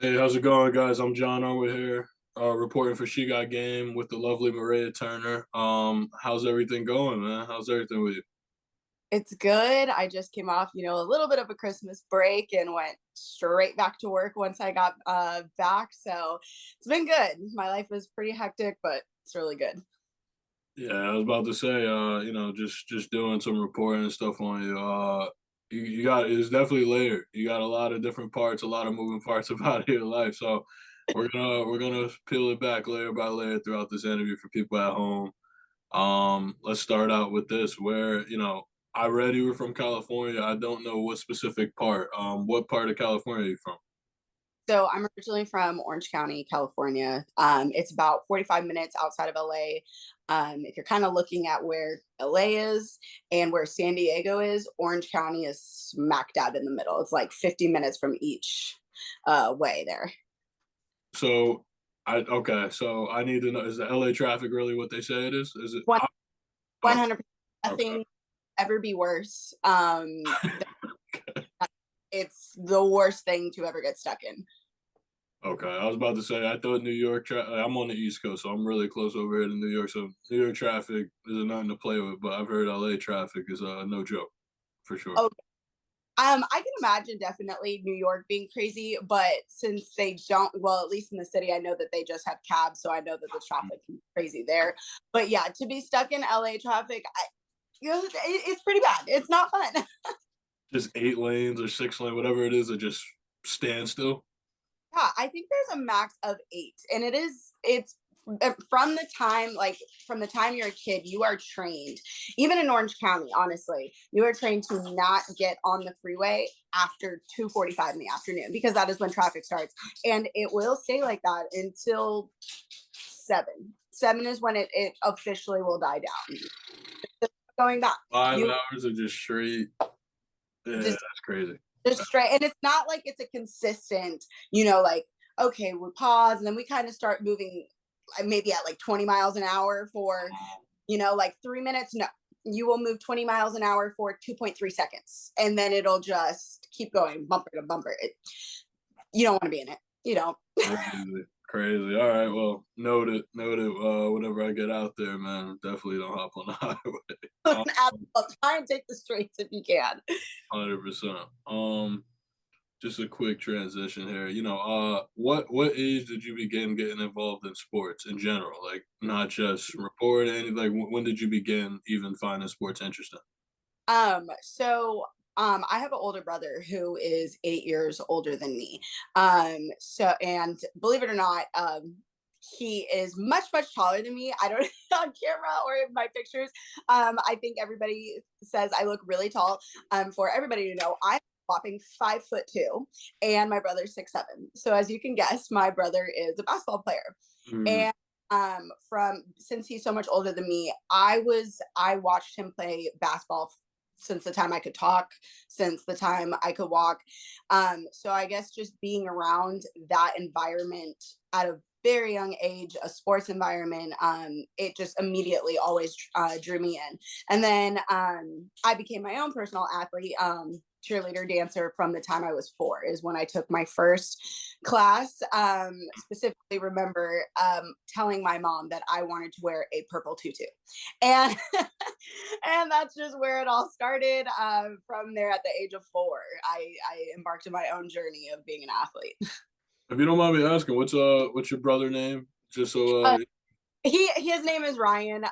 Hey, how's it going, guys? I'm John over here, reporting for She Got Game with the lovely Morea Turner. How's everything going, man? How's everything with you? It's good. I just came off, a little bit of a Christmas break and went straight back to work once I got back. So it's been good. My life was pretty hectic, but it's really good. Yeah, I was about to say, just doing some reporting and stuff on you. You got it's definitely layered. You got a lot of different parts, a lot of moving parts about your life. So we're gonna peel it back layer by layer throughout this interview for people at home. Let's start out with this, where I read you were from California. I don't know what specific part. What part of California are you from? So I'm originally from Orange County, California. It's about 45 minutes outside of LA. If you're kind of looking at where LA is and where San Diego is, Orange County is smacked out in the middle. It's like 50 minutes from each way there. So so I need to know, is the LA traffic really what they say it is? Is it? One, Okay, 100%. okay. Nothing ever be worse. It's the worst thing to ever get stuck in. Okay, I was about to say I thought New York. I'm on the East Coast, so I'm really close over here to New York. So New York traffic is nothing to play with, but I've heard LA traffic is no joke for sure. Oh, I can imagine definitely New York being crazy, but since they don't, well, at least in the city, I know that they just have cabs, so I know that the traffic can be crazy there. But yeah, to be stuck in LA traffic, it's pretty bad. It's not fun. Just 8 lanes or 6 lane, whatever it is, it just stand still. Yeah, I think there's a max of eight, and it's from the time you're a kid, you are trained. Even in Orange County, honestly, you are trained to not get on the freeway after 2:45 in the afternoon because that is when traffic starts, and it will stay like that until 7. 7 is when it officially will die down. Going back, Five you hours of just straight. Yeah, just that's crazy. just straight, and it's not like it's a consistent, like okay, we pause and then we kind of start moving maybe at like 20 miles an hour for, like 3 minutes. No, you will move 20 miles an hour for 2.3 seconds and then it'll just keep going bumper to bumper. You don't want to be in it. You don't. Crazy, crazy. All right, well, noted, noted. Whenever I get out there, man, definitely don't hop on the highway. Try and take the straights if you can. 100%. Just a quick transition here. What age did you begin getting involved in sports in general? Like, not just reporting. Like, when did you begin even finding sports interesting? I have an older brother who is 8 years older than me. And believe it or not, he is much, much taller than me. I don't on camera or in my pictures. I think everybody says I look really tall. For everybody to know, I'm whopping 5'2", and my brother's 6'7". So as you can guess, my brother is a basketball player. Mm, And from since he's so much older than me, I watched him play basketball since the time I could talk, since the time I could walk. So I guess just being around that environment at a very young age, a sports environment, it just immediately always drew me in. And then I became my own personal athlete. Cheerleader dancer from the time I was 4 is when I took my first class. Specifically remember telling my mom that I wanted to wear a purple tutu, and and that's just where it all started. From there, at the age of 4, I embarked on my own journey of being an athlete. if you don't mind me asking, what's your brother name? Just so Uh, his name is Ryan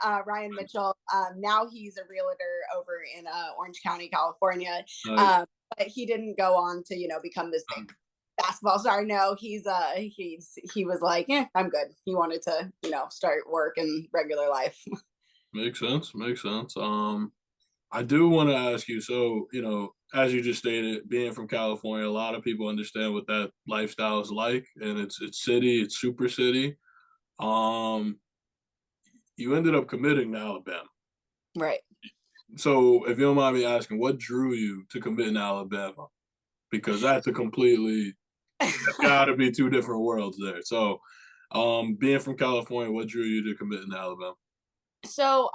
Mitchell. Now he's a realtor over in Orange County, California. nice. Um, but he didn't go on to become this big basketball star. No, he was like, yeah, I'm good. He wanted to start work and regular life. Makes sense. Makes sense. I do want to ask you. So, as you just stated, being from California, a lot of people understand what that lifestyle is like, and it's city, it's super city. Um, you ended up committing to Alabama. Right. So, if you don't mind me asking, what drew you to commit in Alabama? Because that's a completely got to be two different worlds there. So, being from California, what drew you to commit in Alabama? So,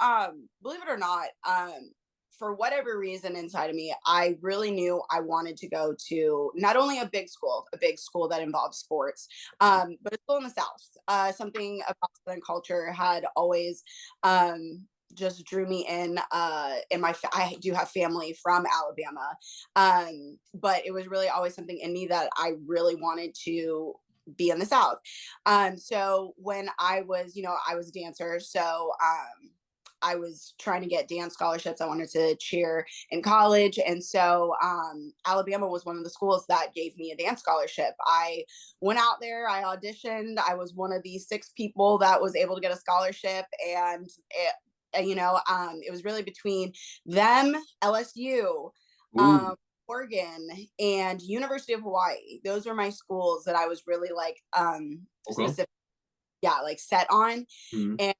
believe it or not, for whatever reason inside of me, I really knew I wanted to go to not only a big school that involved sports, but a school in the South. Something about Southern culture had always just drew me in. I do have family from Alabama, but it was really always something in me that I really wanted to be in the South. So when I was, I was a dancer, so I was trying to get dance scholarships. I wanted to cheer in college. And so Alabama was one of the schools that gave me a dance scholarship. I went out there, I auditioned. I was one of the 6 people that was able to get a scholarship. And it was really between them, LSU, Ooh, Oregon, and University of Hawaii. Those were my schools that I was really like okay. specific, yeah, like set on. Mhm. And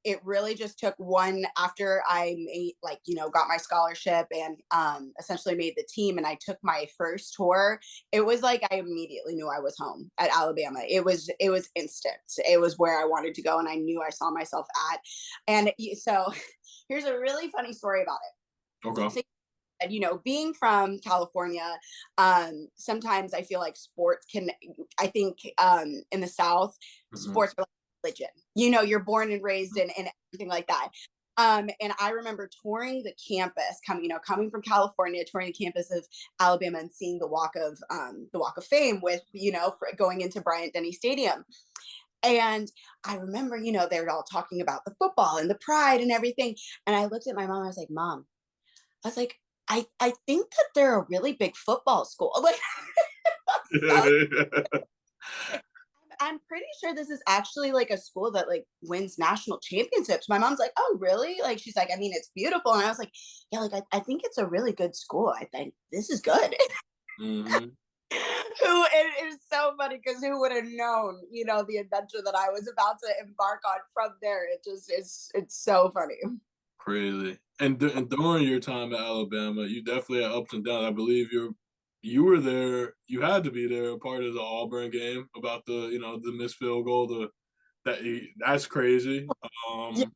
it really just took one after I made got my scholarship and essentially made the team and I took my first tour. It was like I immediately knew I was home at Alabama. It was instant. It was where I wanted to go and I knew I saw myself at. And so here's a really funny story about it. Okay. So, being from California, sometimes I feel like sports can, I think in the South, Mhm. sports are like religion. You're born and raised in and everything like that. And I remember touring the campus, coming from California, touring the campus of Alabama and seeing the Walk of Fame with, going into Bryant-Denny Stadium. And I remember, they were all talking about the football and the pride and everything. And I looked at my mom, I was like, Mom, I was like, I think that they're a really big football school. Like, so I'm pretty sure this is actually like a school that like wins national championships. My mom's like, oh, really? Like, she's like, I mean, it's beautiful. And I was like, yeah, like, I think it's a really good school. I think this is good. Mhm. It is so funny because who would have known, the adventure that I was about to embark on from there? It just it's so funny. Crazy. And during your time at Alabama, you definitely had ups and downs. I believe you were there. You had to be there, a part of the Auburn game about the missed field goal. That's crazy. Yeah, Um,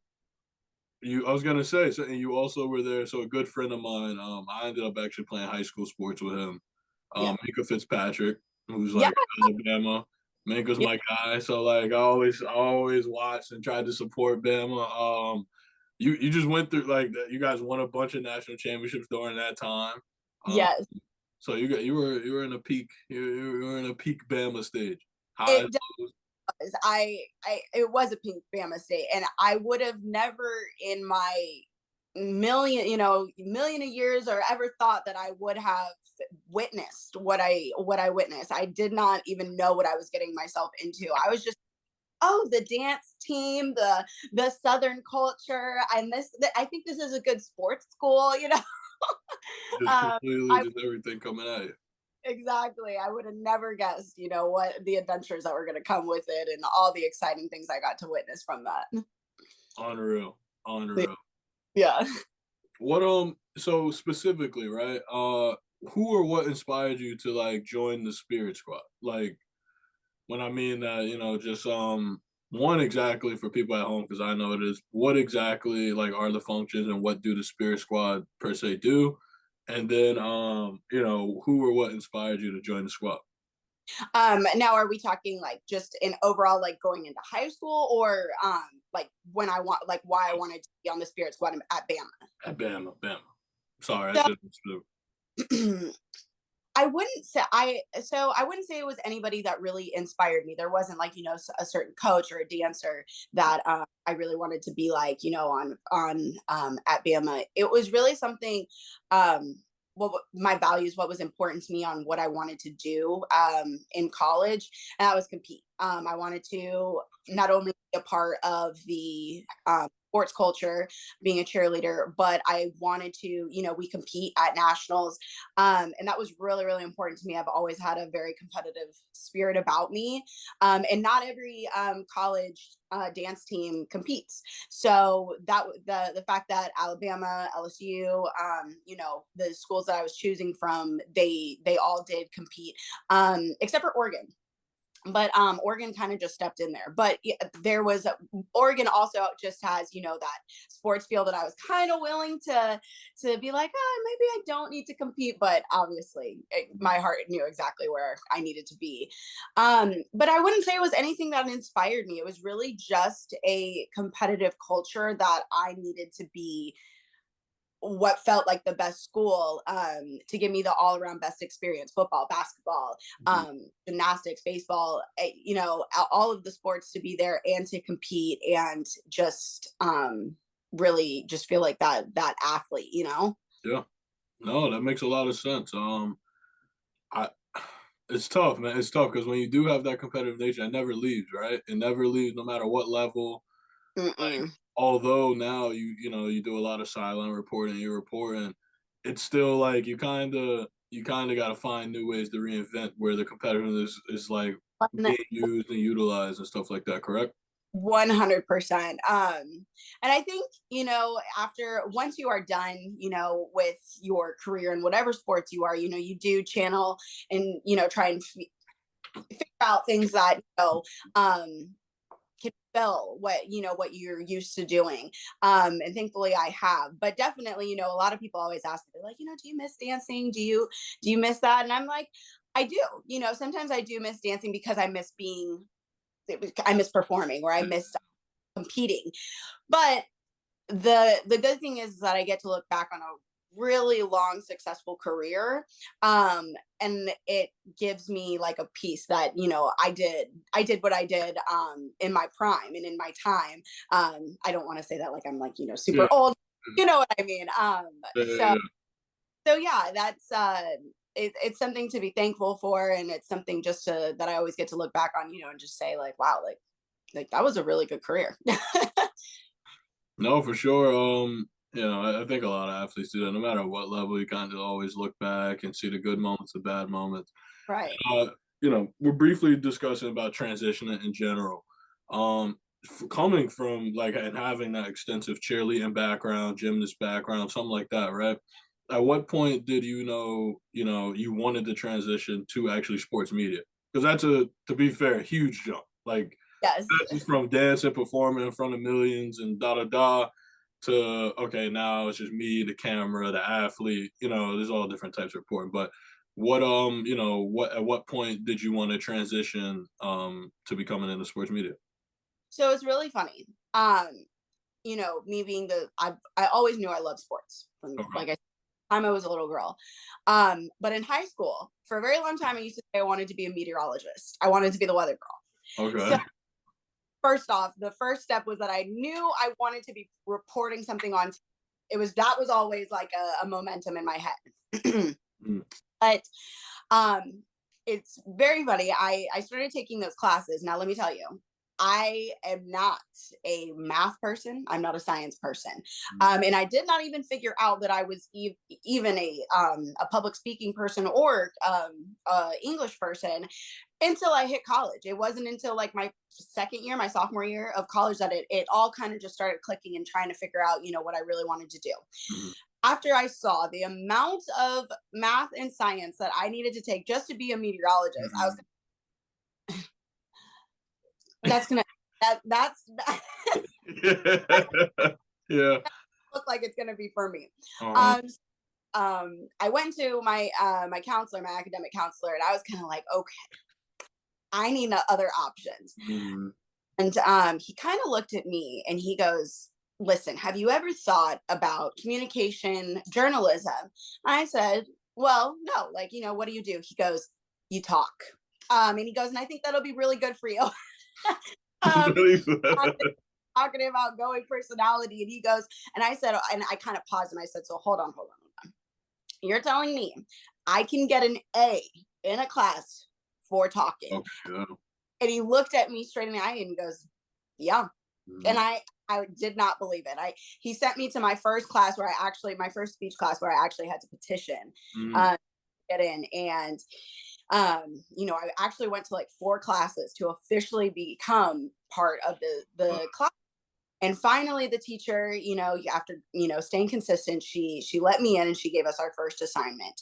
I was gonna say, so and you also were there. So a good friend of mine. I ended up actually playing high school sports with him. yeah, Minka Fitzpatrick, who's yeah, like Alabama. Minka's yeah, my guy. So like I always watched and tried to support Bama. You just went through like that. You guys won a bunch of national championships during that time. Um, yes. so you were in a peak you were in a peak Bama stage. Highs, It lows. was. It was a pink Bama state, and I would have never in my million of years or ever thought that I would have witnessed what I witnessed. I did not even know what I was getting myself into. I was just, oh, the dance team, the Southern culture, and I think this is a good sports school. Just completely I just everything coming at you. exactly. I would have never guessed, what the adventures that were going to come with it and all the exciting things I got to witness from that. Unreal. Unreal. Yeah. So specifically, right? Who or what inspired you to like join the Spirit Squad? Like when I mean that, just one exactly for people at home because I know it is. What exactly like are the functions and what do the Spirit Squad per se do? And then who or what inspired you to join the squad? Now are we talking like just in overall like going into high school or like when I want like why I wanted to be on the Spirit Squad at Bama? At Bama, Bama. Sorry, I So should have. I wouldn't say it was anybody that really inspired me. There wasn't like, a certain coach or a dancer that I really wanted to be like, on at Bama. It was really something what my values, what was important to me on what I wanted to do in college, and that was compete. I wanted to not only be a part of the sports culture, being a cheerleader, but I wanted to, we compete at nationals. And that was really, really important to me. I've always had a very competitive spirit about me. And not every college dance team competes. So the fact that Alabama, LSU, the schools that I was choosing from, they all did compete, except for Oregon. but Oregon kind of just stepped in there. But yeah, there was Oregon also just has, you know, that sports field that I was kind of willing to be like, oh, maybe I don't need to compete, but obviously my heart knew exactly where I needed to be. But I wouldn't say it was anything that inspired me. It was really just a competitive culture that I needed to be what felt like the best school, to give me the all-around best experience: football, basketball, Mhm. gymnastics, baseball, you know, all of the sports, to be there and to compete and just really just feel like that athlete, you know. Yeah. No, that makes a lot of sense. I it's tough, man. It's tough because when you do have that competitive nature, it never leaves, right? It never leaves, no matter what level. Like, Mm-mm. although now you do a lot of sideline reporting, you're reporting, it's still like you kind of got to find new ways to reinvent where the competitiveness is like being used and utilized and stuff like that. Correct? 100%. And I think, you know, after once you are done, you know, with your career in whatever sports you are, you know, you do channel and, you know, try and figure out things that, you know, can fill what, you know, what you're used to doing. And thankfully I have. But definitely, you know, a lot of people always ask me, they're like, you know, do you miss dancing? Do you miss that? And I'm like, I do. You know, sometimes I do miss dancing because I miss performing, or I miss competing. But the good thing is that I get to look back on a really long successful career, and it gives me like a piece that, you know, I did what I did in my prime and in my time. I don't want to say that like I'm like, you know, Yeah. super old, you know what I mean. Yeah. So Yeah. so yeah, that's it's something to be thankful for, and it's something just to that I always get to look back on, you know, and just say like, wow, like that was a really good career. No, for sure. I think a lot of athletes do that. No matter what level, you kind of always look back and see the good moments, the bad moments. Right. We're briefly discussing about transitioning in general. Coming from like and having that extensive cheerleading background, gymnast background, something like that, right? At what point did you wanted to transition to actually sports media? Because that's to be fair, huge jump. Like Yes. that's from dancing, performing in front of millions and da da da to okay, now it's just me, the camera, the athlete. There's all different types of reporting. But what at what point did you want to transition to becoming into sports media? So it's really funny. You know, me being I always knew I loved sports from Okay. like I time I was a little girl. But in high school, for a very long time, I used to say I wanted to be a meteorologist. I wanted to be the weather girl. So Okay. first off, the first step was that I knew I wanted to be reporting something on. That was always like a momentum in my head. Mm. But um, it's very funny. I started taking those classes. Now, let me tell you, I am not a math person. I'm not a science person. Mm. And I did not even figure out that I was even a public speaking person or English person until I hit college. It wasn't until like my second year, my sophomore year of college, that it all kind of just started clicking and trying to figure out, you know, what I really wanted to do. Mm. After I saw the amount of math and science that I needed to take just to be a meteorologist, I was Mm. that's gonna that's that Yeah. look like it's gonna be for me. Uh-huh. Um, I went to my counselor, my academic counselor, and I was kind of like, okay, I need other options. Mm. And he kind of looked at me and he goes, listen, have you ever thought about communication journalism? I said, well, no, like, you know, what do you do? He goes, you talk. And he goes, and I think that'll be really good for you. Because Really? talkative, outgoing personality. And he goes, and I said, and I kind of paused and I said, so hold on. You're telling me I can get an A in a class for talking? Okay. Yeah. And he looked at me straight in the eye and he goes, yeah. And Mm. I did not believe it. He sent me to my first class where my first speech class where I actually had to petition Mm. to get in. And you know, I actually went to like 4 classes to officially become part of the Wow. class. And finally the teacher, after staying consistent, she let me in and she gave us our first assignment,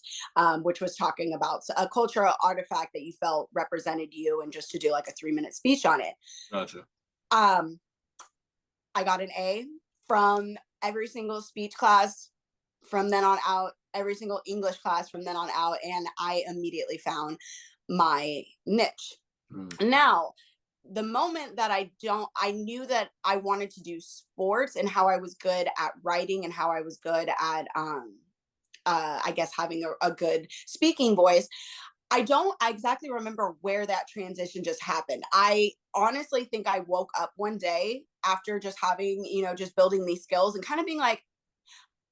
which was talking about a cultural artifact that you felt represented you, and just to do like a 3-minute speech on it. Gotcha. um I got an A from every single speech class from then on out, every single English class from then on out, and I immediately found my niche. Mm. Now, the moment that I knew that I wanted to do sports, and how I was good at writing, and how I was good at I guess having a good speaking voice. I don't exactly remember where that transition just happened. I honestly think I woke up one day after just having, just building these skills and kind of being like,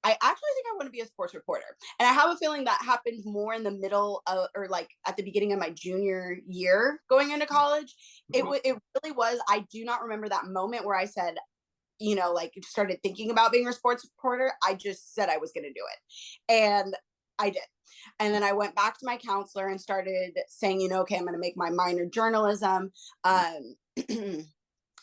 I actually think I want to be a sports reporter. And I have a feeling that happened more in the middle of, or like at the beginning of my junior year going into college. It really was. I do not remember that moment where I said, like started thinking about being a sports reporter. I just said I was going to do it. And I did. And then I went back to my counselor and started saying, okay, I'm going to make my minor journalism. Um,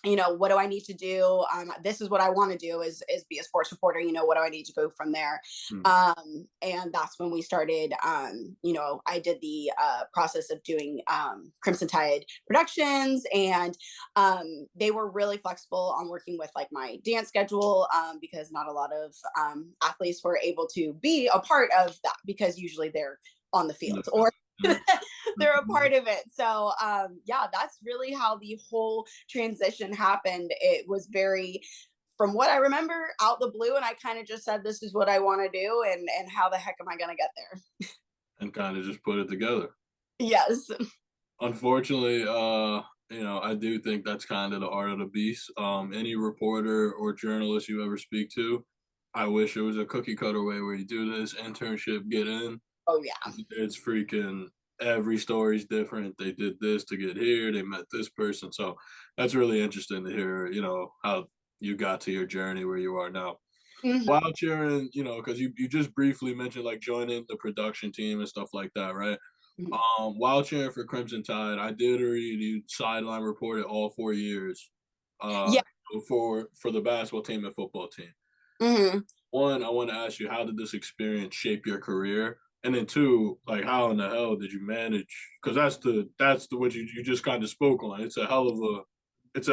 what do I need to do? This is what I want to do is be a sports reporter. What do I need to go from there? Mm. And that's when we started. I did the process of doing Crimson Tide Productions, and they were really flexible on working with like my dance schedule, because not a lot of athletes were able to be a part of that, because usually they're on the field or Yeah. they're a part of it. So yeah, that's really how the whole transition happened. It was very, from what I remember, out the blue, and I kind of just said, this is what I want to do, and how the heck am I going to get there? And kind of just put it together. Yes. Unfortunately, I do think that's kind of the art of the beast. Any reporter or journalist you ever speak to, I wish it was a cookie cutter way where you do this internship, get in. Oh yeah. It's freaking every story's different. They did this to get here. They met this person. So that's really interesting to hear. How you got to your journey where you are now. Hmm. While cheering, because you just briefly mentioned like joining the production team and stuff like that, right? While cheering for Crimson Tide, I did read you sideline reported all 4 years, uh, Yeah. for the basketball team and football team. Hmm. One, I want to ask you, how did this experience shape your career? And then two, like how in the hell did you manage? Because that's the what you just kind of spoke on. It's a hell of a it's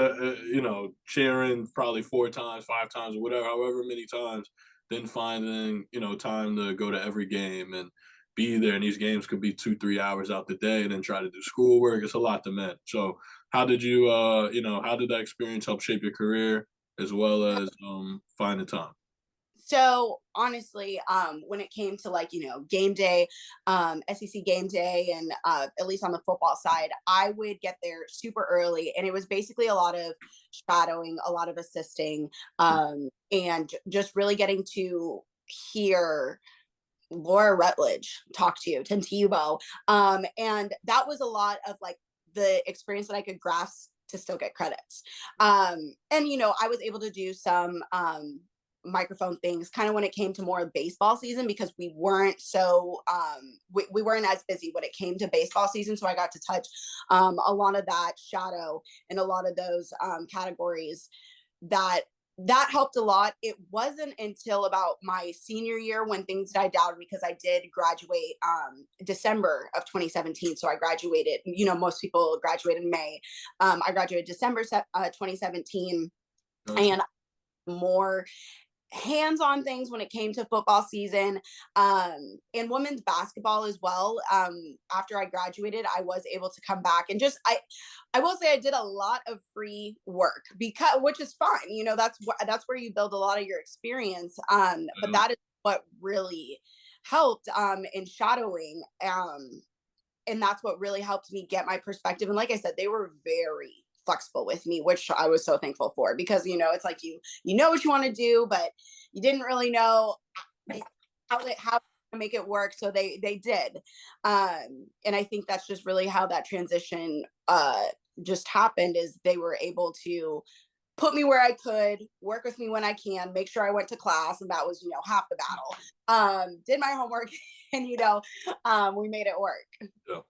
cheering probably 4 times, 5 times, or whatever, however many times, then finding time to go to every game and be there. And these games could be 2, 3 hours out the day, and then try to do schoolwork. It's a lot to manage. So how did you how did that experience help shape your career as well as finding time? So honestly, when it came to like game day, SEC game day, and at least on the football side, I would get there super early, and it was basically a lot of shadowing, a lot of assisting, and just really getting to hear Laura Rutledge talk to you, Tim Tebow, and that was a lot of like the experience that I could grasp to still get credits. And I was able to do some microphone things kind of when it came to more baseball season, because we weren't so we weren't as busy when it came to baseball season, so I got to touch a lot of that shadow and a lot of those categories that helped a lot. It wasn't until about my senior year when things died down, because I did graduate December of 2017. So I graduated, most people graduate in May. I graduated December 2017, Gotcha. and more hands-on things when it came to football season, and women's basketball as well. After I graduated, I was able to come back and just I will say I did a lot of free work, because which is fine. That's where you build a lot of your experience. But Yeah. that is what really helped in shadowing. And that's what really helped me get my perspective. And like I said, they were very flexible with me, which I was so thankful for, because it's like you know what you want to do, but you didn't really know how to make it work. So they did. And I think that's just really how that transition just happened, is they were able to put me where I could, work with me when I can, make sure I went to class, and that was half the battle. Did my homework, and we made it work. Yeah.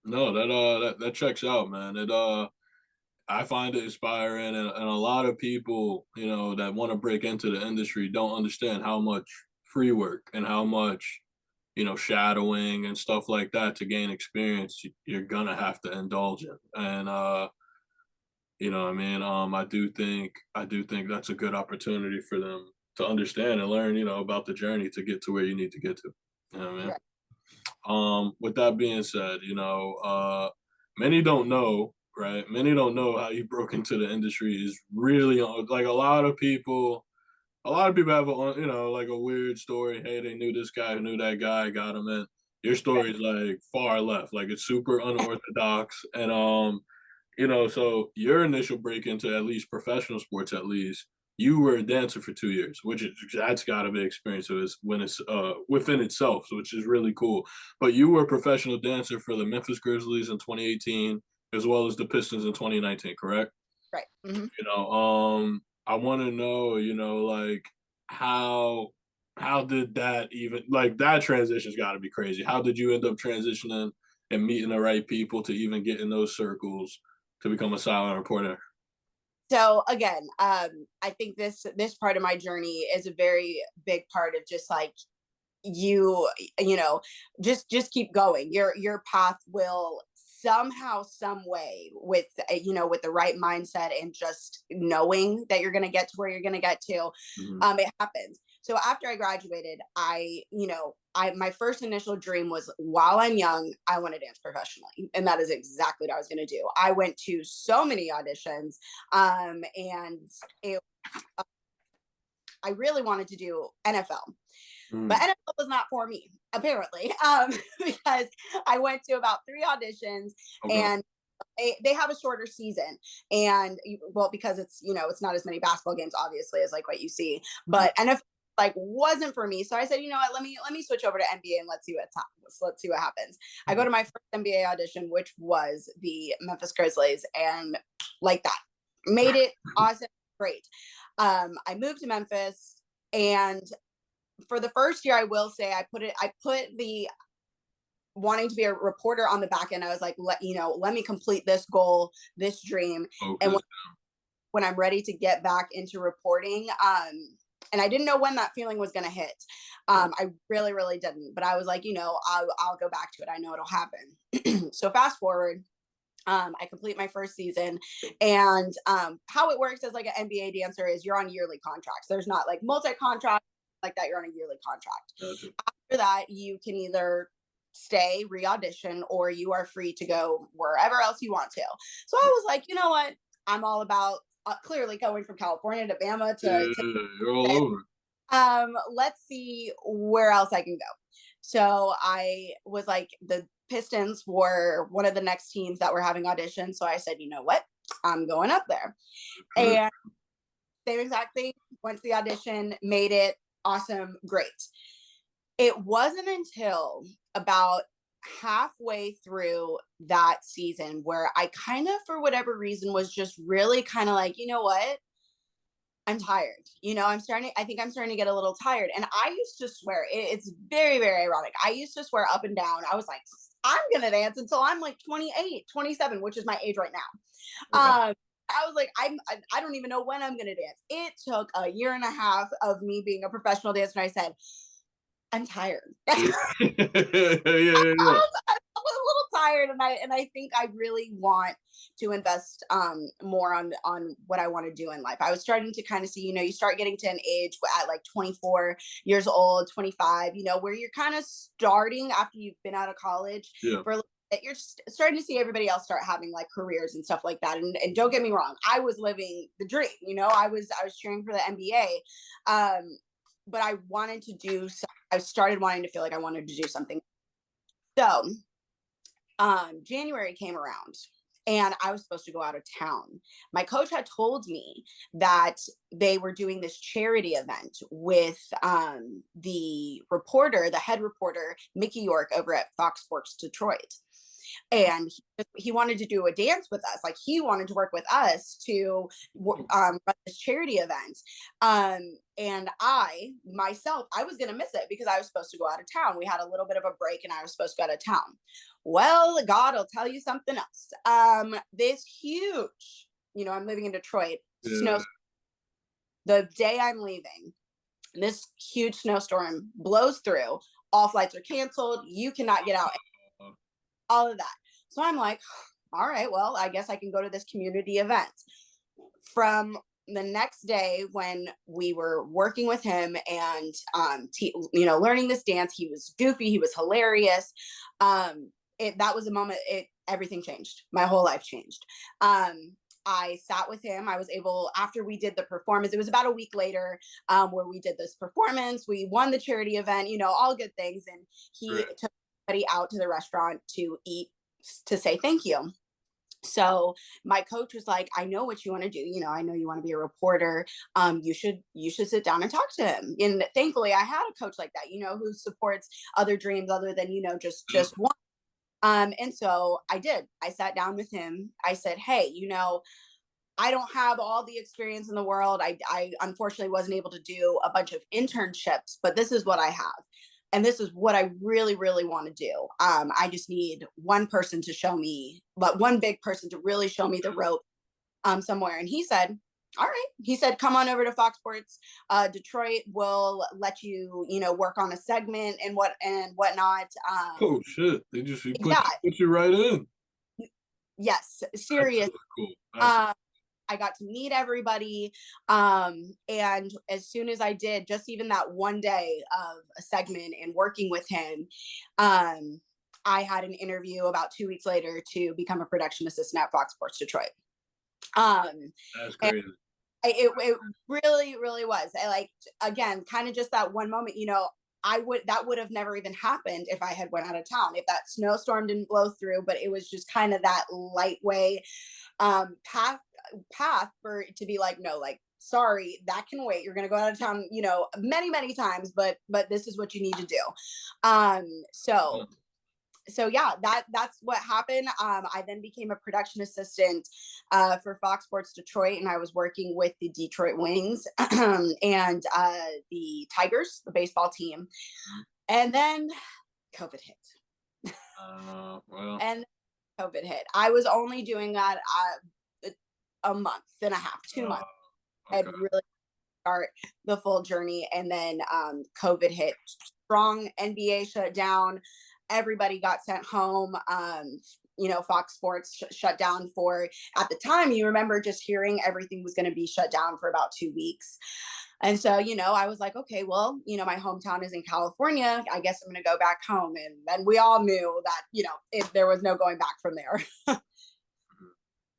No, that checks out, man. I find it inspiring, and a lot of people, that want to break into the industry don't understand how much free work and how much, shadowing and stuff like that to gain experience you're gonna have to indulge in. And what I mean, I do think that's a good opportunity for them to understand and learn, about the journey to get to where you need to get to. You know what I mean? Right. With that being said, many don't know, right? Many don't know how you broke into the industry is really like a lot of people have like a weird story. Hey, they knew this guy who knew that guy, got him in. Your story is like far left, like it's super unorthodox. And so your initial break into at least professional sports, at least, you were a dancer for 2 years, which is that's got to be experience when it's within itself, which is really cool. But you were a professional dancer for the Memphis Grizzlies in 2018, as well as the Pistons in 2019, correct? Right. Hmm. I want to know, like how how did that even like that transition's got to be crazy. How did you end up transitioning and meeting the right people to even get in those circles to become a silent reporter? So again, I think this part of my journey is a very big part of just like you you know just keep going. Your path will somehow, some way, with with the right mindset and just knowing that you're going to get to where you're going to get to, Mhm. it happens. So after I graduated, I my first initial dream was, while I'm young, I want to dance professionally, and that is exactly what I was going to do. I went to so many auditions, and it, I really wanted to do NFL, but Mm, NFL was not for me, apparently, because I went to about three auditions, okay. and they have a shorter season. And well, because it's not as many basketball games, obviously, as like what you see, Mm, but NFL like wasn't for me. So I said, you know what, let me switch over to NBA and let's see what happens. I go mhm. to my first NBA audition, which was the Memphis Grizzlies, and like that, made it awesome, great. I moved to Memphis, and for the first year, I will say I put the wanting to be a reporter on the back end. I was like, let me complete this goal, this dream. And Focus. when I'm ready to get back into reporting, and I didn't know when that feeling was going to hit. Yeah. I really, really didn't. But I was like, I'll go back to it. I know it'll happen. So fast forward, I complete my first season, and how it works as like an NBA dancer is you're on yearly contracts. There's not like multi-contract like that. You're on a yearly contract. Gotcha. After that, you can either stay, re-audition, or you are free to go wherever else you want to. So I was like, you know what? I'm all about clearly going from California to Bama to Yeah, you're all over. let's see where else I can go. So I was like, the Pistons were one of the next teams that were having auditions. So I said, you know what? I'm going up there. Okay. And same exact thing. Went to the audition, made it awesome, great. It wasn't until about halfway through that season where I kind of, for whatever reason, was just really kind of like, you know what? I'm tired. I think I'm starting to get a little tired. And I used to swear, it's very, very ironic. I used to swear up and down. I was like, I'm going to dance until I'm like 28, 27, which is my age right now. Okay. I was like, I don't even know when I'm going to dance. It took a year and a half of me being a professional dancer. And I said, I'm tired. Yeah, yeah, yeah. I'm a little tired, and I think I really want to invest more on what I want to do in life. I was starting to kind of see, you start getting to an age at like 24 years old, 25, where you're kind of starting after you've been out of college Yeah. for a little bit. You're starting to see everybody else start having like careers and stuff like that. And don't get me wrong, I was living the dream. I was cheering for the NBA. But I wanted to I started wanting to feel like I wanted to do something. So January came around, and I was supposed to go out of town. My coach had told me that they were doing this charity event with the head reporter, Mickey York, over at Fox Sports Detroit. And he wanted to do a dance with us. Like, he wanted to work with us to run this charity event. And I was going to miss it because I was supposed to go out of town. We had a little bit of a break, and I was supposed to go out of town. Well, God will tell you something else. This huge I'm living in Detroit. Yeah. Snow. The day I'm leaving, this huge snowstorm blows through. All flights are canceled. You cannot get out. Uh, All of that. So I'm like, all right, well, I guess I can go to this community event. From the next day when we were working with him and learning this dance, he was goofy, he was hilarious. That was a moment, everything changed. My whole life changed. I sat with him. I was able, after we did the performance, it was about a week later, where we did this performance. We won the charity event, all good things. And he right. took everybody out to the restaurant to eat, to say thank you. So my coach was like, I know what you want to do. I know you want to be a reporter. You should sit down and talk to him. And thankfully I had a coach like that, who supports other dreams other than, just one. And so I did. I sat down with him. I said, hey, I don't have all the experience in the world. I unfortunately wasn't able to do a bunch of internships, but this is what I have. And this is what I really, really want to do. I just need one person to show me, but one big person to really show me the rope somewhere. And he said, all right. He said, come on over to Fox Sports. Detroit will let you, work on a segment and whatnot. Oh shit! He put Yeah. put you right in. Yes. That's Serious. really cool. I got to meet everybody. And as soon as I did, just even that one day of a segment and working with him, I had an interview about 2 weeks later to become a production assistant at Fox Sports Detroit. That's And crazy. it really, really was. Again, kind of just that one moment, that would have never even happened if I had went out of town, if that snowstorm didn't blow through, but it was just kind of that light way path for to be like, no, like, sorry, that can wait. You're going to go out of town, many, many times, but this is what you need to do. Um, so, so yeah, that's what happened. I then became a production assistant for Fox Sports Detroit, and I was working with the Detroit Wings and the Tigers, the baseball team. And then COVID hit. Well, And COVID hit. I was only doing that a month and a half, 2 months. I'd okay. really start the full journey, and then COVID hit. Strong NBA shut down. Everybody got sent home. Fox Sports shut down for, at the time, you remember just hearing everything was going to be shut down for about 2 weeks. And so, I was like, okay, well, my hometown is in California. I guess I'm going to go back home. And then we all knew that, there was no going back from there.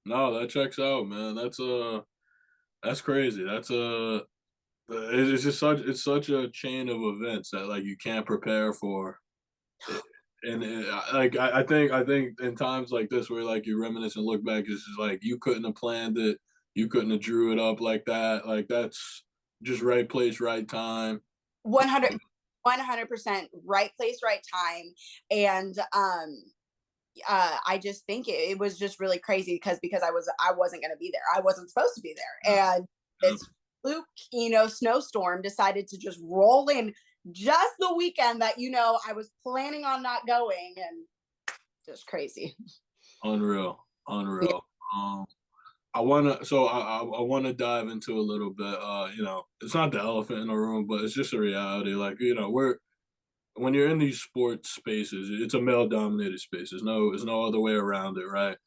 No, that checks out, man. That's crazy. It's just such a chain of events that like you can't prepare for. And like I think in times like this where like you reminisce and look back, it's just like you couldn't have planned it, you couldn't have drew it up like that. Like that's just right place, right time. 100% right place, right time. And I just think it was just really crazy because I wasn't going to be there. I wasn't supposed to be there. And this fluke, snowstorm decided to just roll in just the weekend that, I was planning on not going, and just crazy. Unreal, Yeah. unreal. I wanna dive into a little bit. It's not the elephant in the room, but it's just a reality. Like, we're when you're in these sports spaces, it's a male dominated space. There's no other way around it, right?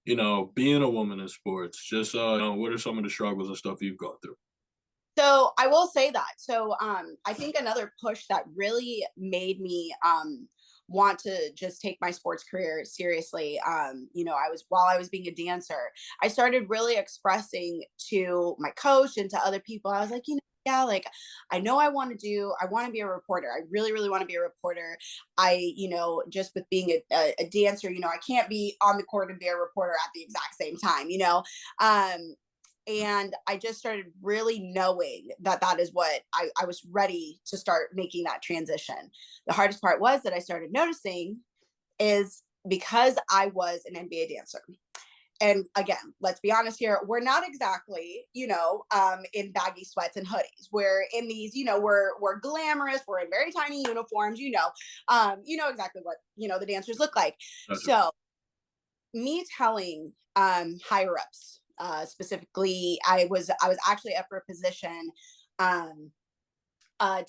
Being a woman in sports, just what are some of the struggles and stuff you've gone through? So I will say that. So I think another push that really made me want to just take my sports career seriously. While I was being a dancer, I started really expressing to my coach and to other people. I was like, yeah, like I know I want to be a reporter. I really, really want to be a reporter. Just with being a dancer, I can't be on the court and be a reporter at the exact same time. Um, and I just started really knowing that is what I was ready to start making that transition. The hardest part was that I started noticing is because I was an NBA dancer. And again, let's be honest here, we're not exactly, in baggy sweats and hoodies. We're in these, we're glamorous, we're in very tiny uniforms, exactly what, the dancers look like. Gotcha. So me telling higher ups, Specifically, I was actually up for a position um,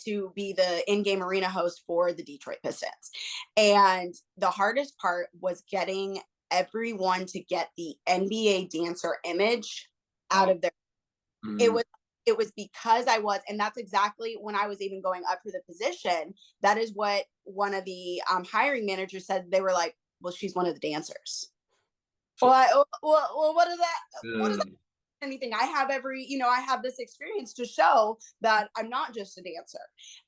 to be the in-game arena host for the Detroit Pistons, and the hardest part was getting everyone to get the NBA dancer image out Oh, of their. It mm, was it was because I was, and that's exactly when I was even going up for the position. That is what one of the hiring managers said. They were like, "Well, she's one of the dancers." Well, so what is that? What is yeah, anything? I have I have this experience to show that I'm not just a dancer.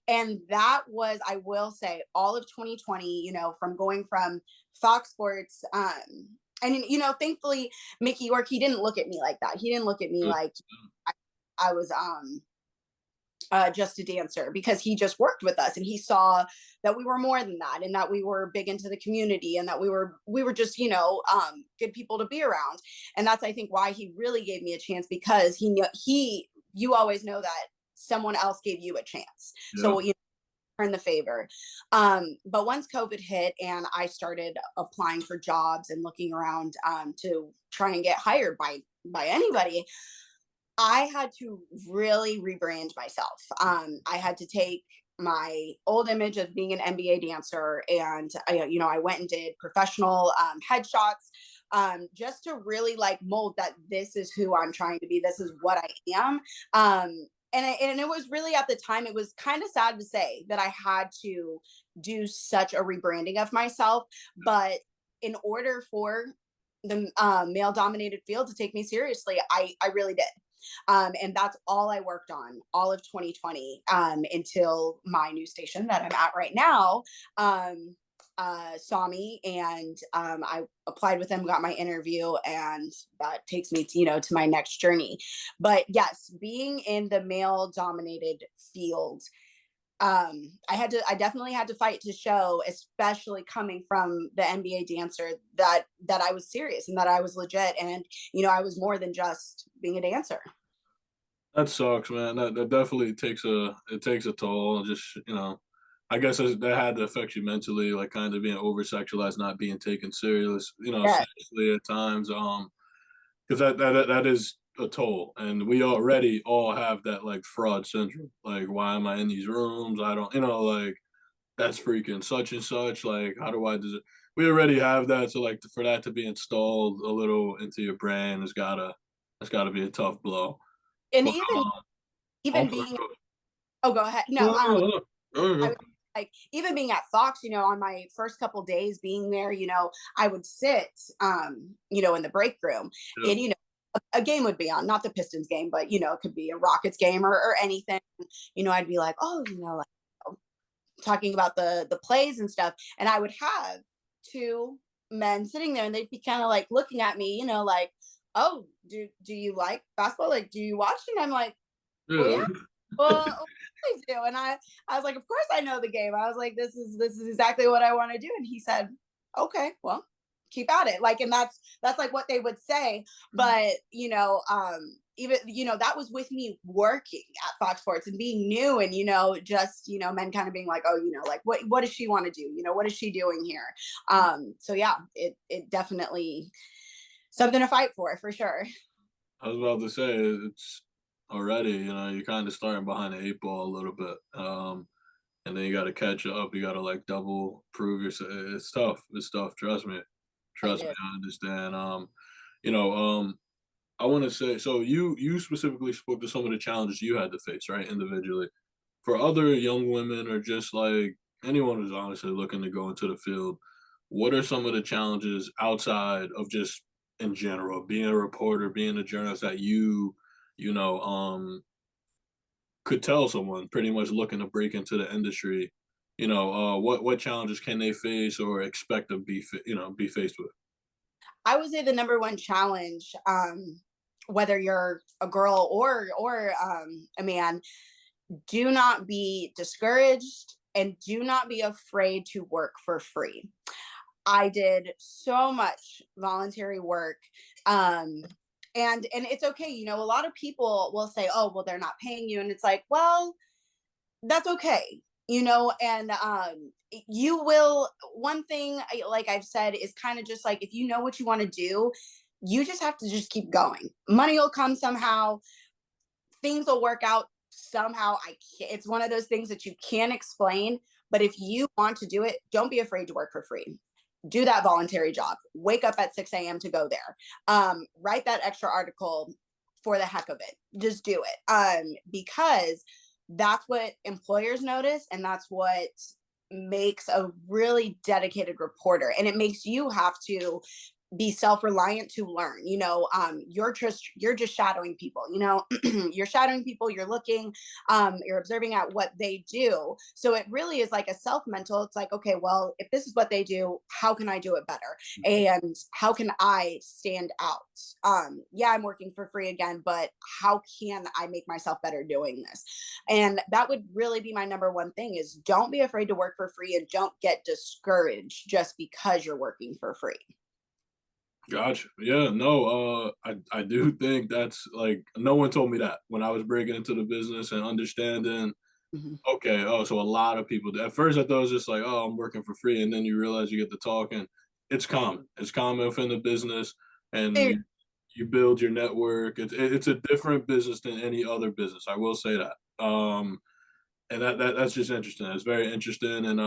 And that was, I will say, all of 2020, from going from Fox Sports, and thankfully Mickey York, he didn't look at me like that. He didn't look at me yeah, like I was just a dancer, because he just worked with us and he saw that we were more than that, and that we were big into the community, and that we were just good people to be around. And that's, I think, why he really gave me a chance, because he knew you always know that someone else gave you a chance, yeah. so turn the favor. But once COVID hit and I started applying for jobs and looking around to try and get hired by anybody, I had to really rebrand myself. I had to take my old image of being an NBA dancer, and I went and did professional headshots, just to really like mold that this is who I'm trying to be. This is what I am. And it was really, at the time, it was kind of sad to say that I had to do such a rebranding of myself, but in order for the male dominated field to take me seriously, I really did. And that's all I worked on all of 2020, until my new station that I'm at right now saw me, and I applied with them, got my interview, and that takes me to my next journey. But yes, being in the male dominated field, I definitely had to fight to show, especially coming from the NBA dancer, that I was serious and that I was legit, and I was more than just being a dancer. That sucks, man. That definitely takes a toll. Just I guess that had to affect you mentally, like kind of being over sexualized, not being taken Yeah. seriously at times. Because that is a toll, and we already all have that like fraud syndrome. Like, why am I in these rooms? I don't, like that's freaking such and such. Like, how do I do it? We already have that, so like for that to be installed a little into your brain has gotta be a tough blow. And But even also, being, oh, go ahead. No, no, no, no, no, I no. was like, even being at Fox, on my first couple days being there, I would sit, in the break room, Yeah, and a game would be on, not the Pistons game, but it could be a Rockets game, or anything. I'd be like, oh, like, talking about the plays and stuff, and I would have two men sitting there, and they'd be kind of like looking at me, like, oh, do you like basketball? Like, do you watch? And I'm like, well, yeah. yeah. Well, I do. And I was like, of course I know the game. I was like, this is exactly what I want to do. And he said, okay, well, keep at it. Like, and that's like what they would say. But even that was with me working at Fox Sports and being new, and just men kind of being like, oh, like, what does she want to do? What is she doing here? So yeah, it definitely something to fight for sure. I was about to say it's already, you're kind of starting behind the eight ball a little bit. And then you got to catch up. You got to like double prove yourself. It's tough. It's tough. Trust me. It Trust me. is. I understand. You know, I want to say so. You specifically spoke to some of the challenges you had to face, right, individually. For other young women or just like anyone who's honestly looking to go into the field, what are some of the challenges outside of just in general being a reporter, being a journalist that you know could tell someone pretty much looking to break into the industry, what challenges can they face or expect to be faced with? I would say the number one challenge, whether you're a girl or a man, do not be discouraged and do not be afraid to work for free. I did so much voluntary work. And it's okay. A lot of people will say, oh, well, they're not paying you. And it's like, well, that's okay. And you will, one thing, like I've said, is kind of just like, if you know what you want to do, you just have to just keep going. Money will come somehow, things will work out somehow. It's one of those things that you can't explain, but if you want to do it, don't be afraid to work for free. Do that voluntary job. Wake up at 6 a.m. to go there. Write that extra article for the heck of it. Just do it. Because that's what employers notice, and that's what makes a really dedicated reporter. And it makes you have to be self-reliant to learn. You're just shadowing people. You're shadowing people, you're looking, you're observing at what they do. So it really is like a self-mental. It's like, okay, well, if this is what they do, how can I do it better, and how can I stand out? Yeah, I'm working for free again, but how can I make myself better doing this? And that would really be my number one thing, is don't be afraid to work for free, and don't get discouraged just because you're working for free. Gotcha. Yeah, no, I do think that's like no one told me that when I was breaking into the business and understanding. Mhm. Okay, oh, so a lot of people. At first, I thought it was just like, oh, I'm working for free, and then you realize you get to talking. It's common. It's common within the business, and you build your network. It's a different business than any other business. I will say that. And that's just interesting. It's very interesting, and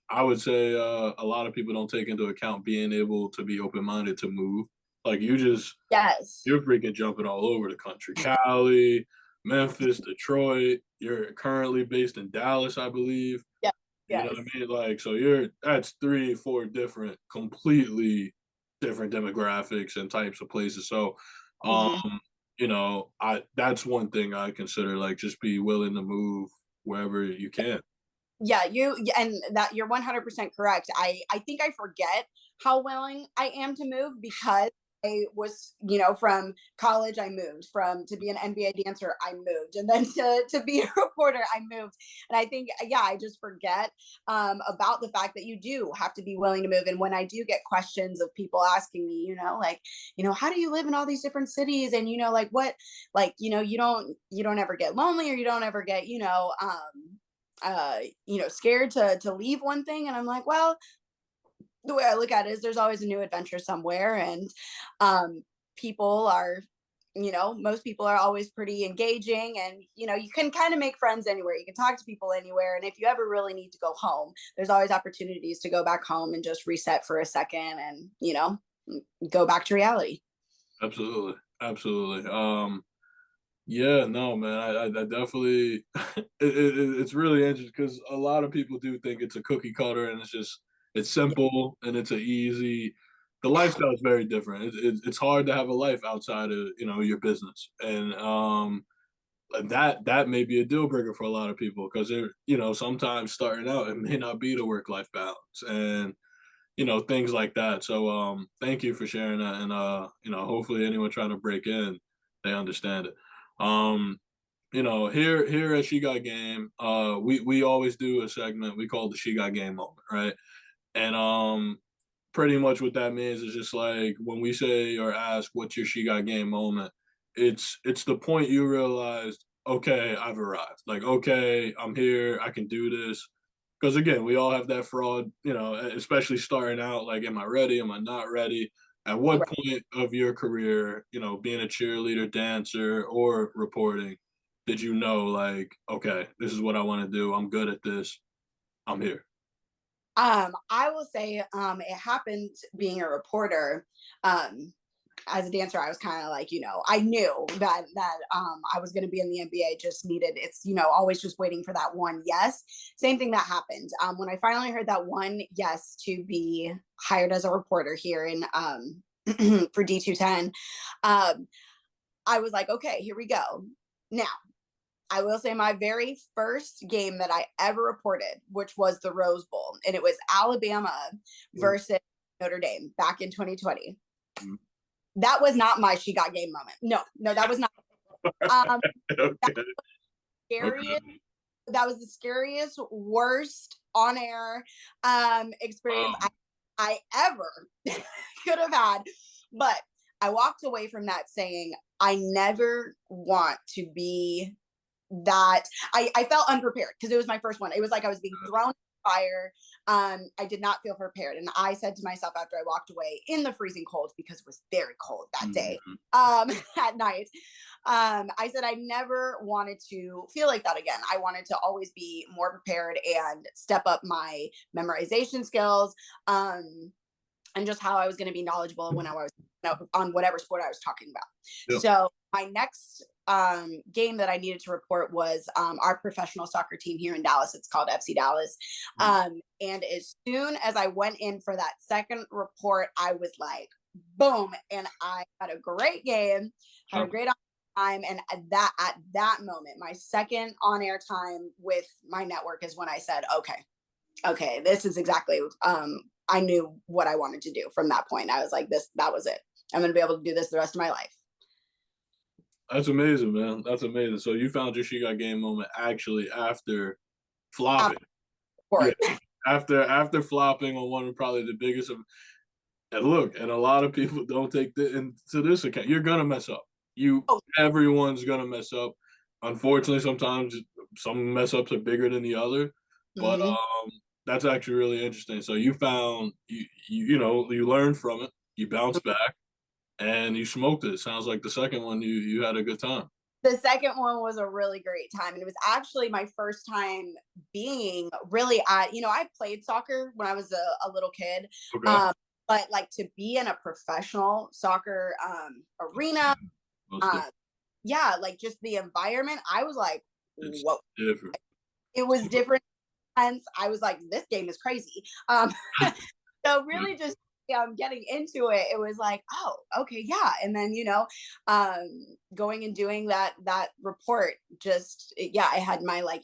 I would say a lot of people don't take into account being able to be open minded to move. Like Yes. you're freaking jumping all over the country, Cali, Memphis, Detroit. You're currently based in Dallas, I believe. Yeah. You know what Yes. I mean? Like, so that's 3, 4 different, completely different demographics and types of places. So, um, Mhm. I that's one thing I consider, like, just be willing to move wherever you can. Yeah, and that you're 100% correct. I think I forget how willing I am to move, because I was, from college I moved, from to be an NBA dancer I moved, and then to be a reporter I moved. And I think, yeah, I just forget about the fact that you do have to be willing to move. And when I do get questions of people asking me, like, how do you live in all these different cities, and like what, like, you don't ever get lonely, or you don't ever get, scared to leave one thing. And I'm like, well, the way I look at it is there's always a new adventure somewhere. And um people are, most people are always pretty engaging, and you can kind of make friends anywhere, you can talk to people anywhere. And if you ever really need to go home, there's always opportunities to go back home and just reset for a second, and go back to reality. Absolutely, absolutely. Yeah, no, man, I definitely it's really interesting because a lot of people do think it's a cookie cutter and it's simple and it's a easy. The lifestyle is very different. It's hard to have a life outside of your business, and that may be a deal breaker for a lot of people because sometimes starting out it may not be the work life balance and things like that. So thank you for sharing that, and hopefully anyone trying to break in, they understand it. Um here at She Got Game, we always do a segment we call the She Got Game moment, right? And pretty much what that means is just like when we say or ask what's your She Got Game moment, it's the point you realized, okay, I've arrived. Like, okay, I'm here, I can do this. Because again, we all have that fraud, especially starting out, like, am I ready? Am I not ready? At what Right. point of your career, being a cheerleader, dancer, or reporting, did you know, like, okay, this is what I want to do. I'm good at this. I'm here. I will say, it happened being a reporter. As a dancer, I was kind of like, I knew that I was going to be in the NBA. Just needed, it's, always just waiting for that one yes. Same thing that happened when I finally heard that one yes to be hired as a reporter here in for D210. Um, I was like, okay, here we go. Now, I will say my very first game that I ever reported, which was the Rose Bowl, and it was Alabama Mm, versus Notre Dame back in 2020. mm. That was not my She Got Game moment. No, no, that was not. Um, that Okay. scariest. Okay. That was the scariest, worst on air experience Wow. I ever could have had. But I walked away from that saying, I never want to be that. I felt unprepared because it was my first one. It was like I was being thrown. fire. I did not feel prepared. And I said to myself after I walked away in the freezing cold, because it was very cold that day, Mhm. at night, I said I never wanted to feel like that again. I wanted to always be more prepared and step up my memorization skills, and just how I was going to be knowledgeable when I was on whatever sport I was talking about. Yeah. So my next game that I needed to report was our professional soccer team here in Dallas. It's called FC Dallas. Mhm. And as soon as I went in for that second report, I was like, boom. And I had a great game, had a Okay. great time. And at that moment, my second on air time with my network is when I said, okay, this is exactly, I knew what I wanted to do from that point. I was like, that was it. I'm going to be able to do this the rest of my life. That's amazing, man. That's amazing. So you found your she got game moment actually after flopping. After Yeah. report. After flopping on one of probably the biggest of, and look, and a lot of people don't take into this account. You're gonna mess up. Oh, Everyone's gonna mess up. Unfortunately, sometimes some mess ups are bigger than the other. But mhm. that's actually really interesting. So you found you learned from it, you bounced back, and you smoked it. Sounds like the second one you had a good time. The second one was a really great time. And it was actually my first time being really at, I played soccer when I was a little kid. Okay. Um, but like to be in a professional soccer arena, Most uh, yeah, like just the environment, I was like, it's whoa, different. it was different. I was like, this game is crazy. So really just getting into it, it was like, oh, okay, yeah. And then, going and doing that report, just yeah, I had my like,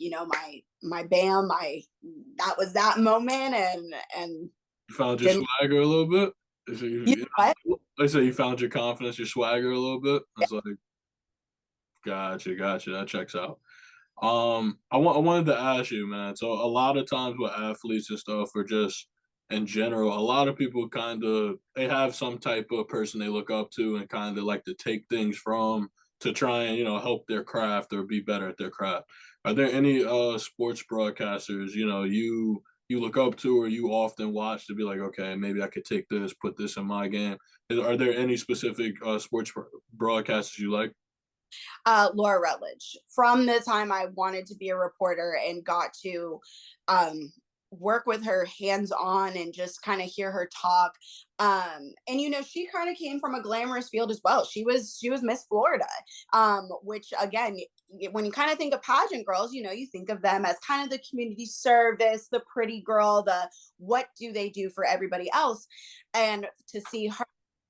my bam, that was that moment, and You found your didn't swagger a little bit. So you know what? they say you found your confidence, your swagger a little bit. It's like, gotcha. That checks out. I wanted to ask you, man. So a lot of times with athletes and stuff, or just in general, a lot of people kind of they have some type of person they look up to and kind of like to take things from to try and help their craft or be better at their craft. Are there any sports broadcasters you look up to or you often watch to be like, okay, maybe I could take this, put this in my game? Are there any specific sports broadcasters you like? Laura Rutledge. From the time I wanted to be a reporter and got to um, work with her hands on and just kind of hear her talk. And she kind of came from a glamorous field as well. She was Miss Florida, which again, when you kind of think of pageant girls, you think of them as kind of the community service, the pretty girl, the what do they do for everybody else, and to see her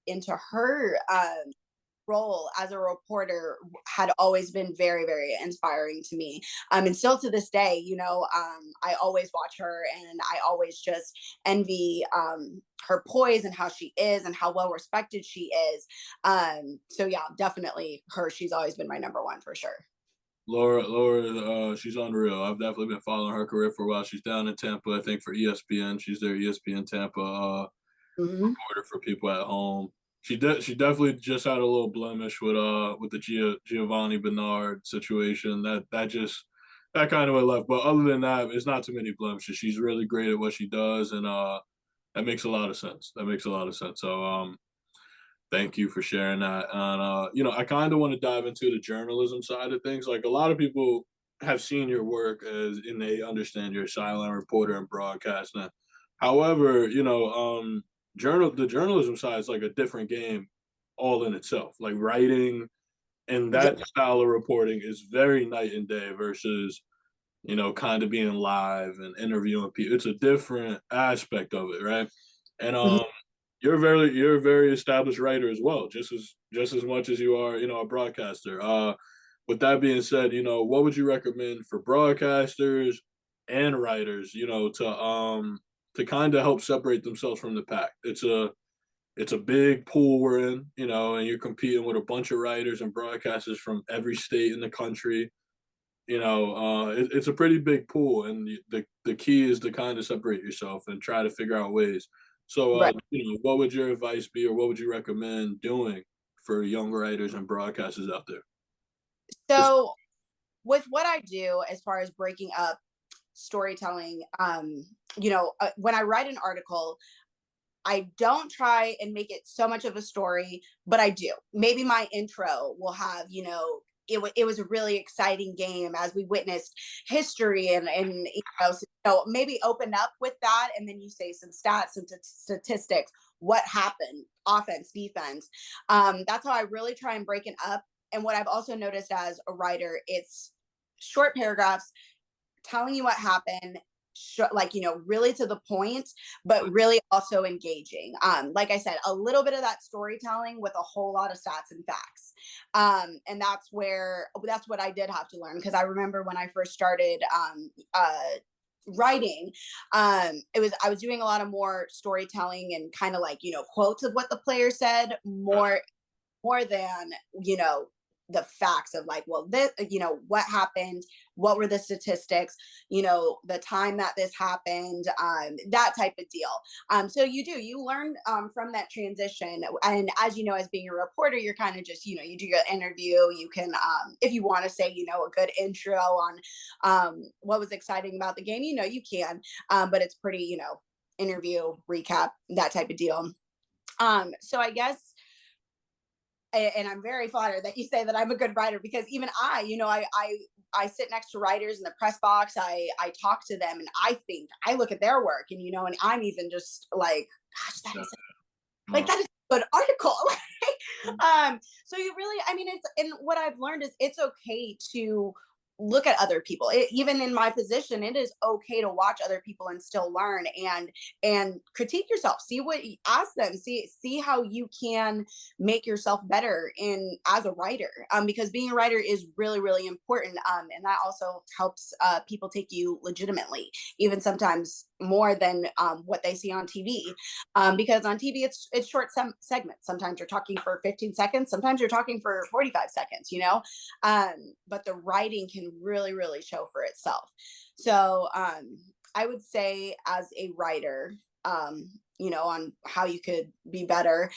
into her role as a reporter had always been very, very inspiring to me. And still to this day, I always watch her and I always just envy her poise and how she is and how well respected she is. So yeah, definitely her. She's always been my number one for sure. Laura, she's unreal. I've definitely been following her career for a while. She's down in Tampa, I think, for ESPN. She's their ESPN Tampa Hmm. reporter for people at home. She definitely just had a little blemish with the Giovanni Bernard situation. That kind of went left. But other than that, it's not too many blemishes. She's really great at what she does, and that makes a lot of sense. That makes a lot of sense. So thank you for sharing that. And I kind of want to dive into the journalism side of things. Like a lot of people have seen your work and they understand you're a sideline reporter and broadcasting. However, the journalism side is like a different game all in itself. Like writing and Yeah. that style of reporting is very night and day versus kind of being live and interviewing people. It's a different aspect of it, right? And Mhm. you're a very established writer as well, just as much as you are, a broadcaster. With that being said, what would you recommend for broadcasters and writers, to kind of help separate themselves from the pack? It's a big pool we're in, and you're competing with a bunch of writers and broadcasters from every state in the country. It's a pretty big pool, and the key is to kind of separate yourself and try to figure out ways. So, Right. what would your advice be, or what would you recommend doing for young writers and broadcasters out there? Just So with what I do as far as breaking up storytelling, when I write an article, I don't try and make it so much of a story, but I do. Maybe my intro will have, it was a really exciting game as we witnessed history so maybe open up with that, and then you say some stats and statistics, what happened, offense, defense. That's how I really try and break it up. And what I've also noticed as a writer, it's short paragraphs telling you what happened, like, really to the point, but really also engaging. Like I said, a little bit of that storytelling with a whole lot of stats and facts. And that's what I did have to learn, because I remember when I first started writing, I was doing a lot of more storytelling and kind of like, quotes of what the player said, more than, the facts of like, well, this, what happened, what were the statistics, the time that this happened, that type of deal. So you learn from that transition. And as you know, as being a reporter, you're kind of just, you do your interview, you can, if you want to say, a good intro on what was exciting about the game, you can, but it's pretty, interview, recap, that type of deal. So I guess, and I'm very flattered that you say that I'm a good writer, because even I sit next to writers in the press box. I talk to them, and I look at their work, and I'm even just like, gosh, that is a good article. So you really, I mean, and what I've learned is it's okay to look at other people. Even in my position, it is okay to watch other people and still learn, and critique yourself. Ask them, see how you can make yourself better in as a writer. Because being a writer is really, really important. And that also helps people take you legitimately, even sometimes more than what they see on TV. Because on TV, it's short segments. Sometimes you're talking for 15 seconds. Sometimes you're talking for 45 seconds. But the writing can really, really show for itself. So I would say, as a writer, on how you could be better,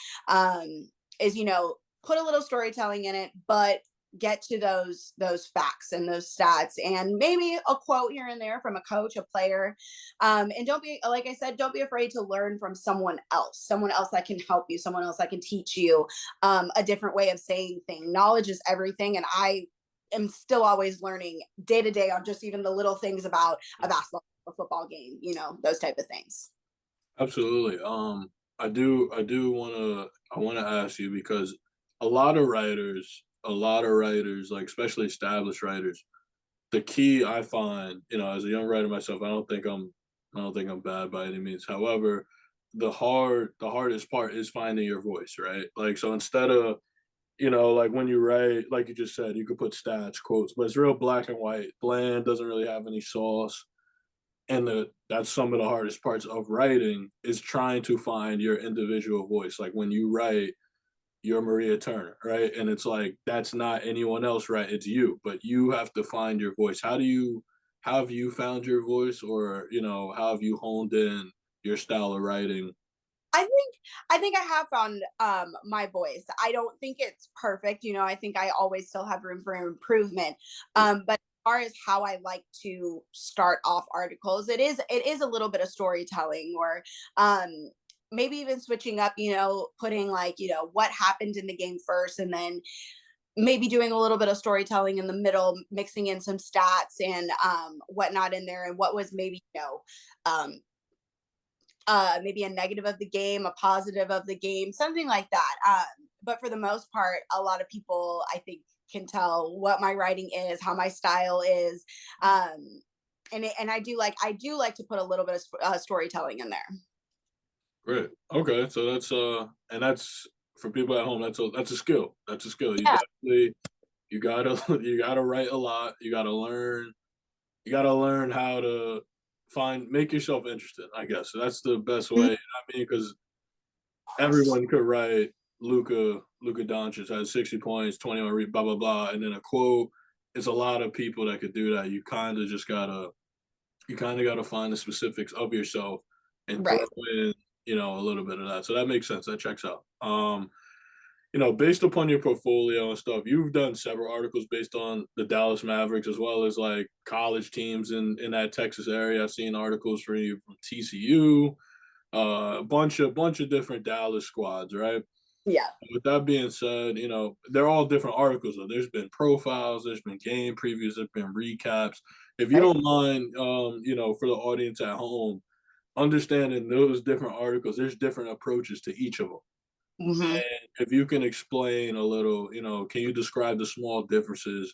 is, put a little storytelling in it, but get to those facts and those stats, and maybe a quote here and there from a coach, a player. And don't be, like I said, don't be afraid to learn from someone else that can help you, someone else that can teach you a different way of saying things. Knowledge is everything, and I am still always learning day to day on just even the little things about a basketball, a football game, those type of things. Absolutely. I wanna ask you, because a lot of writers, like especially established writers, the key I find, as a young writer myself, I don't think I'm bad by any means. However, the hardest part is finding your voice, right? Like, so instead of, like when you write, like you just said, you could put stats, quotes, but it's real black and white, bland, doesn't really have any sauce. And that's some of the hardest parts of writing, is trying to find your individual voice. Like when you write, you're Morea Turner, right? And it's like, that's not anyone else, right? It's you, but you have to find your voice. How have you found your voice, or, how have you honed in your style of writing? I think I have found my voice. I don't think it's perfect. I think I always still have room for improvement. But as far as how I like to start off articles, it is a little bit of storytelling, or maybe even switching up, putting like, what happened in the game first, and then maybe doing a little bit of storytelling in the middle, mixing in some stats and whatnot in there, and what was maybe, um, maybe a negative of the game, a positive of the game, something like that. But for the most part, a lot of people, I think, can tell what my writing is, how my style is, and I do like to put a little bit of storytelling in there. Great. Okay, so and that's, for people at home, that's a skill. That's a skill. Yeah, You gotta you gotta write a lot. You gotta learn how to make yourself interested, I guess. So that's the best way. Because everyone could write Luka Doncic has 60 points, 21 blah blah blah, and then a quote. It's a lot of people that could do that. You kind of gotta find the specifics of yourself and throw right. in, a little bit of that. So that makes sense. That checks out. based upon your portfolio and stuff, you've done several articles based on the Dallas Mavericks as well as like college teams in that Texas area. I've seen articles for you from TCU, a bunch of different Dallas squads, right? Yeah. With that being said, they're all different articles. Though. There's been profiles, there's been game previews, there's been recaps. If you Right. don't mind, for the audience at home, understanding those different articles, there's different approaches to each of them. Hmm. And if you can explain a little, can you describe the small differences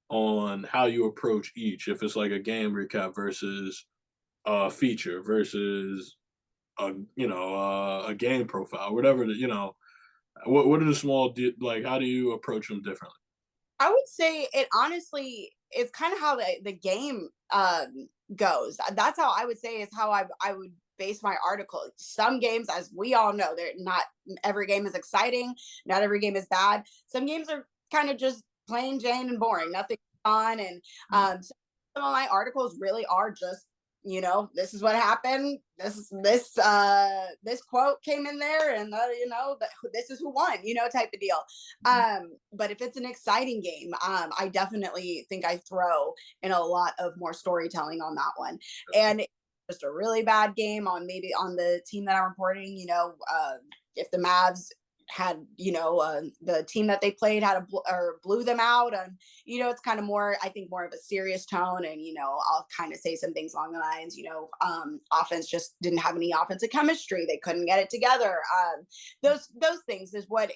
on how you approach each? If it's like a game recap versus a feature versus a game profile, whatever. What are the like? How do you approach them differently? I would say it honestly, it's kind of how the game goes. That's how I would say is how I would base my article. Some games, as we all know, they're not every game is exciting, not every game is bad. Some games are kind of just plain Jane and boring, nothing fun. And Mm, so some of my articles really are just, this is what happened, this quote came in there, and this is who won, type of deal. mm, But if it's an exciting game, I definitely think I throw in a lot of more storytelling on that one. And just a really bad game on maybe on the team that I'm reporting, if the Mavs had, the team that they played had or blew them out, and it's kind of more, I think, more of a serious tone. And I'll kind of say some things along the lines, offense just didn't have any offensive chemistry, they couldn't get it together. Those things is what,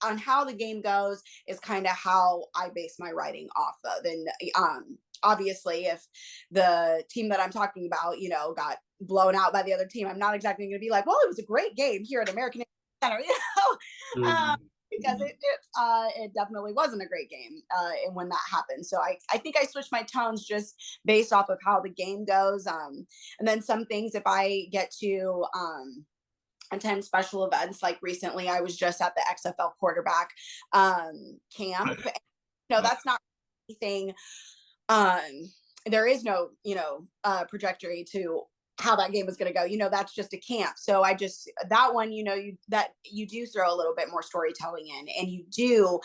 on how the game goes, is kind of how I base my writing off of. And obviously, if the team that I'm talking about, got blown out by the other team, I'm not exactly going to be like, well, it was a great game here at American Center, mm, because it definitely wasn't a great game, and when that happened. So I think I switched my tones just based off of how the game goes. And then some things, if I get to attend special events, like recently I was just at the XFL quarterback camp. That's not anything. um there is no trajectory to how that game is going to go. That's just a camp. So I just, that one, you do throw a little bit more storytelling in, and you do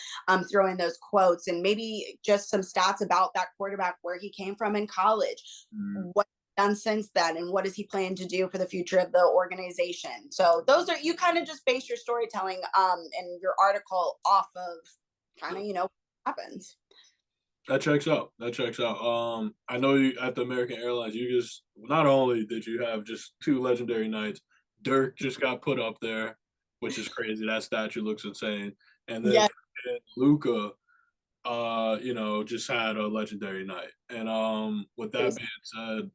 throw in those quotes, and maybe just some stats about that quarterback, where he came from in college, mm. what he's done since then, and what does he plan to do for the future of the organization. So those are, you kind of just base your storytelling and your article off of kind of what happens. That checks out. That checks out. I know you at the American Airlines. You just not only did you have just two legendary nights, Dirk just got put up there, which is crazy. That statue looks insane. And then Yeah. Luca, just had a legendary night. And with that being said,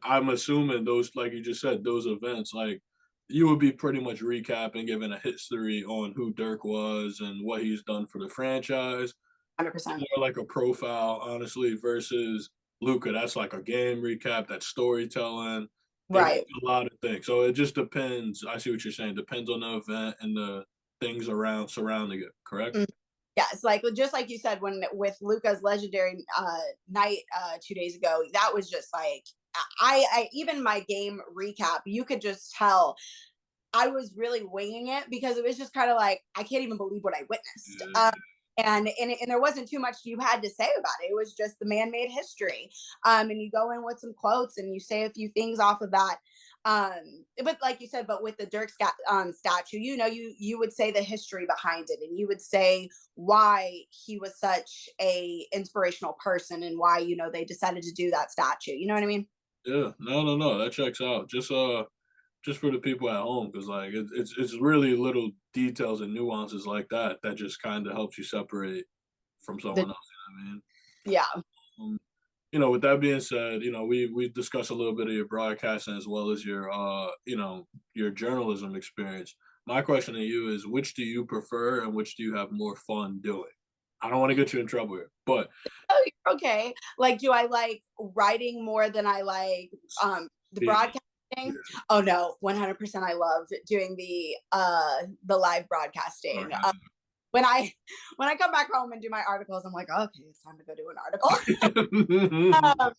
I'm assuming those, like you just said, those events, like you would be pretty much recapping, giving a history on who Dirk was and what he's done for the franchise. 100%. More like a profile, honestly, versus Luca. That's like a game recap, that's storytelling. It's Right. a lot of things. So it just depends. I see what you're saying. Depends on the event and the things around surrounding it, correct? Mm. Yes, like just like you said, when with Luca's legendary night 2 days ago, that was just like, I even my game recap, you could just tell I was really winging it, because it was just kind of like, I can't even believe what I witnessed. Yeah. And there wasn't too much you had to say about it. It was just the man-made history. And you go in with some quotes, and you say a few things off of that. But like you said, but with the Dirk statue, you would say the history behind it, and you would say why he was such a inspirational person, and why they decided to do that statue. You know what I mean? Yeah. No, no, no. That checks out. Just for the people at home, because like it's really little details and nuances like that that just kind of helps you separate from The, someone else. You know what I mean? yeah. Um, with that being said, we discussed a little bit of your broadcasting as well as your your journalism experience. My question to you is, which do you prefer and which do you have more fun doing? I don't want to get you in trouble here, but Oh, you're okay. Like, do I like writing more than I like the yeah, broadcasting? Oh no, 100%. I love doing the live broadcasting. yeah. When I when I come back home and do my articles, I'm like, okay, it's time to go do an article. Okay. um,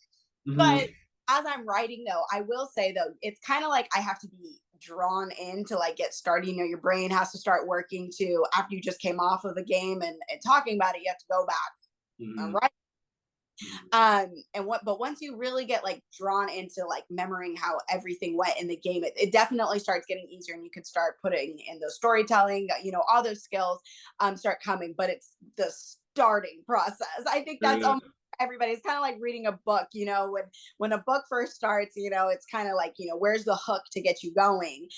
Mhm. but as I'm writing, though, I will say though, it's kind of like I have to be drawn in to like get started. You know, your brain has to start working to after you just came off of a game and talking about it, you have to go back. Mhm. Right. Mhm. And what but once you really get like drawn into like remembering how everything went in the game, it definitely starts getting easier, and you can start putting in those storytelling, you know, all those skills start coming. But it's the starting process. I think that's Yeah. almost everybody's kind of like reading a book, you know, when a book first starts, you know, it's kind of like, you know, where's the hook to get you going.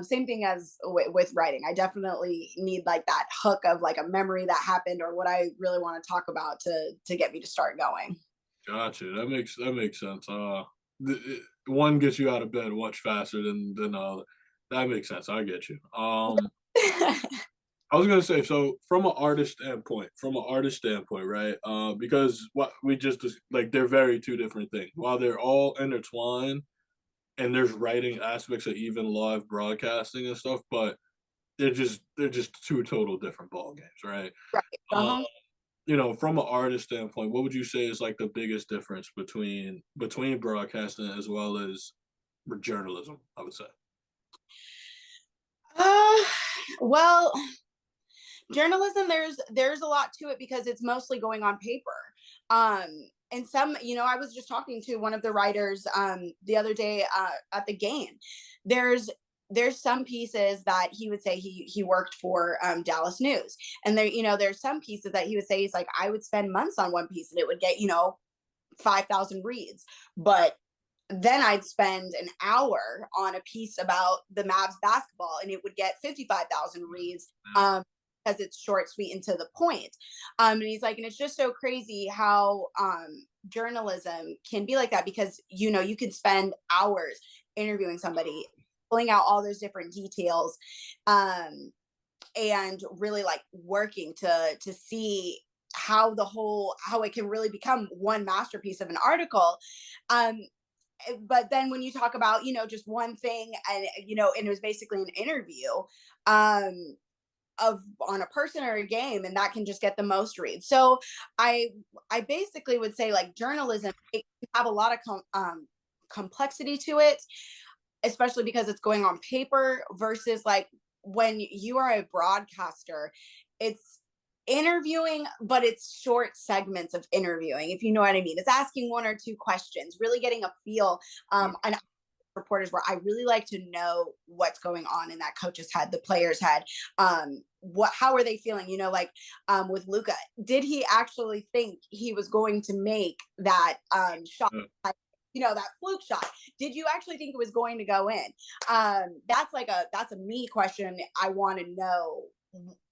Same thing as with writing. I definitely need like that hook of like a memory that happened or what I really want to talk about to get me to start going. Gotcha. That makes sense. One gets you out of bed much faster than the other. That makes sense. I get you. I was gonna say, so from an artist standpoint, right? Because what we just like, they're very two different things. While they're all intertwined, and there's writing aspects of even live broadcasting and stuff, but they're just two total different ball games, right? Right. Uh, Uh-huh. you know, from an artist standpoint, what would you say is like the biggest difference between broadcasting as well as journalism? I would say. Uh, well, journalism, there's a lot to it because it's mostly going on paper. Um, and some, you know, I was just talking to one of the writers the other day at the game. There's there's some pieces that he would say he worked for Dallas News, and there, you know, there's some pieces that he would say he's like, I would spend months on one piece and it would get, you know, 5,000 reads, but then I'd spend an hour on a piece about the Mavs basketball and it would get 55,000 reads because it's short, sweet, and to the point. And he's like, and it's just so crazy how journalism can be like that because, you know, you can spend hours interviewing somebody, pulling out all those different details, um, and really like working to see how it can really become one masterpiece of an article. um but then when you talk about, you know, just one thing and, you know, and it was basically an interview um of on a person or a game, and that can just get the most reads. So i I basically would say like journalism, it can have a lot of complexity to it, especially because it's going on paper versus like when you are a broadcaster, it's interviewing, but it's short segments of interviewing, if you know what I mean. It's asking one or two questions, really getting a feel. And reporters where I really like to know what's going on in that coach's head, the player's head. How are they feeling? You know, like with Luca, did he actually think he was going to make that shot? You know, that fluke shot. Did you actually think it was going to go in? That's a me question. I want to know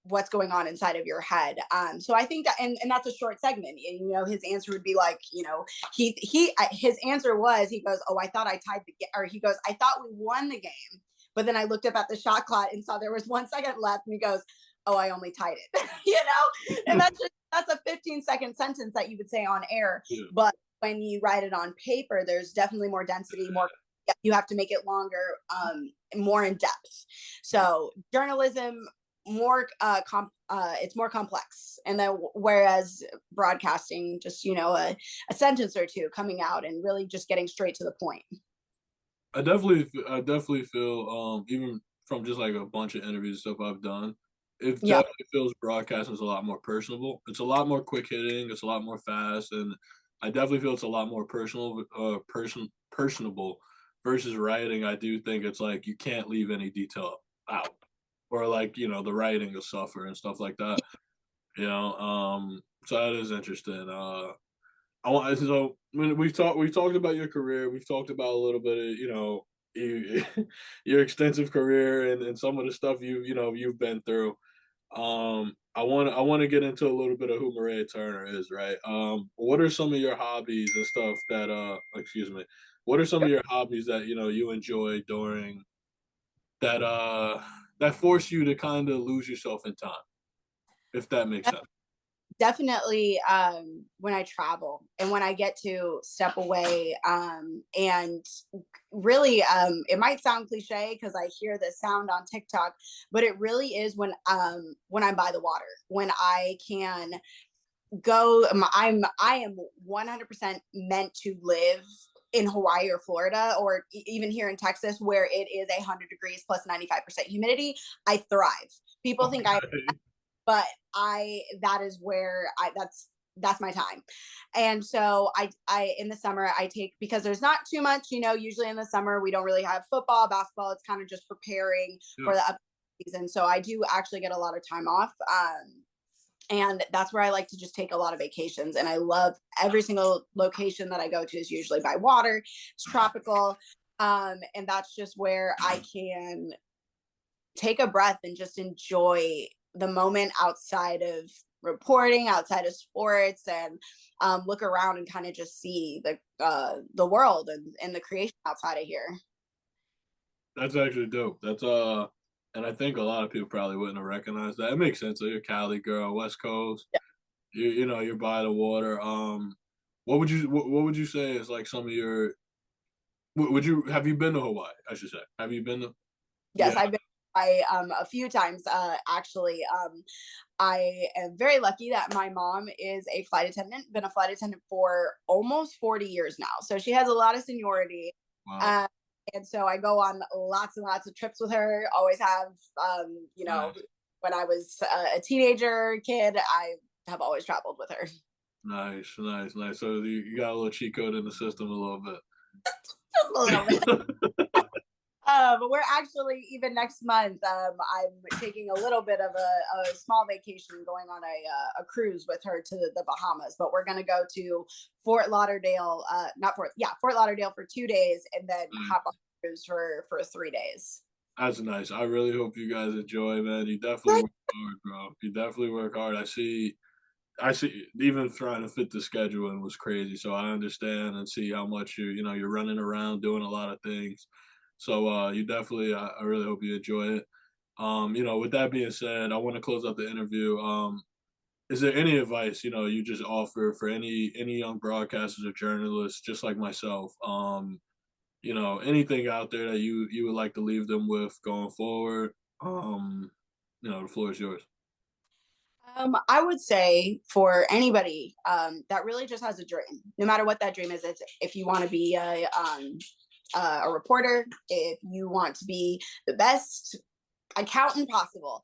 what's going on inside of your head. So I think that, and that's a short segment. You know, his answer would be like, you know, his answer was, he goes, oh, I thought I tied the game, or he goes, I thought we won the game, but then I looked up at the shot clock and saw there was 1 second left, and he goes, oh, I only tied it. You know, and that's a 15-second sentence that you would say on air, Yeah. but when you write it on paper, there's definitely more density, more, you have to make it longer, more in depth. So journalism, more it's more complex, and then whereas broadcasting, just, you know, a sentence or two coming out and really just getting straight to the point. I definitely feel, even from just like a bunch of interviews and stuff I've done, it Yeah. definitely feels broadcasting is a lot more personable. It's a lot more quick hitting. It's a lot more fast, and I definitely feel it's a lot more personable versus writing. I do think it's like you can't leave any detail out, or like, you know, the writing will suffer and stuff like that. You know, so that is interesting. I want so when we've talked about your career, we've talked about a little bit of, you know, you, your extensive career and some of the stuff you've been through. I want to get into a little bit of who Morea Turner is, right? What are some of your hobbies and stuff that excuse me, what are some of your hobbies that you enjoy during that force you to kind of lose yourself in time, if that makes sense? Definitely when I travel and when I get to step away, and really, it might sound cliche because I hear this sound on TikTok, but it really is when I'm by the water, when I can go. I am 100% meant to live in Hawaii or Florida, or even here in Texas, where it is 100 degrees plus 95% humidity, I thrive. People think I, Okay. but that is where that's my time. And so I in the summer I take, because there's not too much, usually in the summer we don't really have football, basketball. It's kind of just preparing Yeah. for the upcoming season. So I do actually get a lot of time off. And that's where I like to just take a lot of vacations. And I love every single location that I go to is usually by water. It's tropical. And that's just where I can take a breath and just enjoy the moment outside of reporting, outside of sports, and look around and kind of just see the world and the creation outside of here. That's actually dope. And I think a lot of people probably wouldn't have recognized that. It makes sense. So you're a Cali girl, West Coast. You're by the water. What would you say is like some of your? Would you have you been to Hawaii? I should say. Have you been to? Yes, Yeah. I've been I a few times actually. I am very lucky that my mom is a flight attendant, been a flight attendant for almost 40 years now. So she has a lot of seniority. Wow. Uh, and so I go on lots and lots of trips with her. Always have, Nice. when I was a teenager, kid, I have always traveled with her. Nice. Nice. Nice. So you got a little cheat code in the system a little Just a little bit. bit. But we're actually, even next month, I'm taking a little bit of a small vacation, going on a cruise with her to the Bahamas. But we're going to go to Fort Lauderdale, not Fort, yeah, Fort Lauderdale for 2 days, and then hop on a cruise for 3 days. That's nice. I really hope you guys enjoy, man. You definitely work hard, bro. You definitely work hard. I see even trying to fit the schedule in was crazy. So I understand and see how much you're running around doing a lot of things. So you definitely I really hope you enjoy it. With that being said, I want to close out the interview. Is there any advice, you just offer for any young broadcasters or journalists just like myself? Anything out there that you would like to leave them with going forward? The floor is yours. I would say for anybody that really just has a dream, no matter what that dream is, if you want to be a reporter, if you want to be the best accountant possible,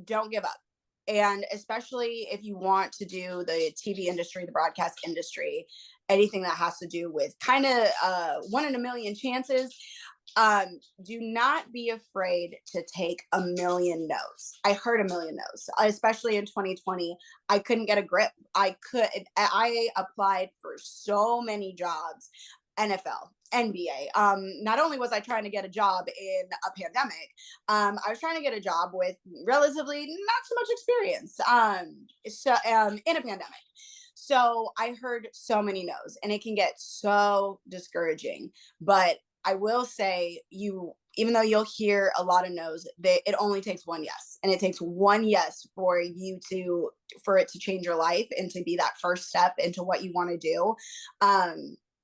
don't give up. And especially if you want to do the TV industry, the broadcast industry, anything that has to do with kind of one in a million chances, do not be afraid to take a million no's. I heard a million no's, especially in 2020. I couldn't get a grip. I applied for so many jobs, NFL, NBA. Not only was I trying to get a job in a pandemic, I was trying to get a job with relatively not so much experience. In a pandemic. So I heard so many no's, and it can get so discouraging. But I will say, even though you'll hear a lot of no's, it only takes one yes, and it takes one yes for it to change your life and to be that first step into what you want to do.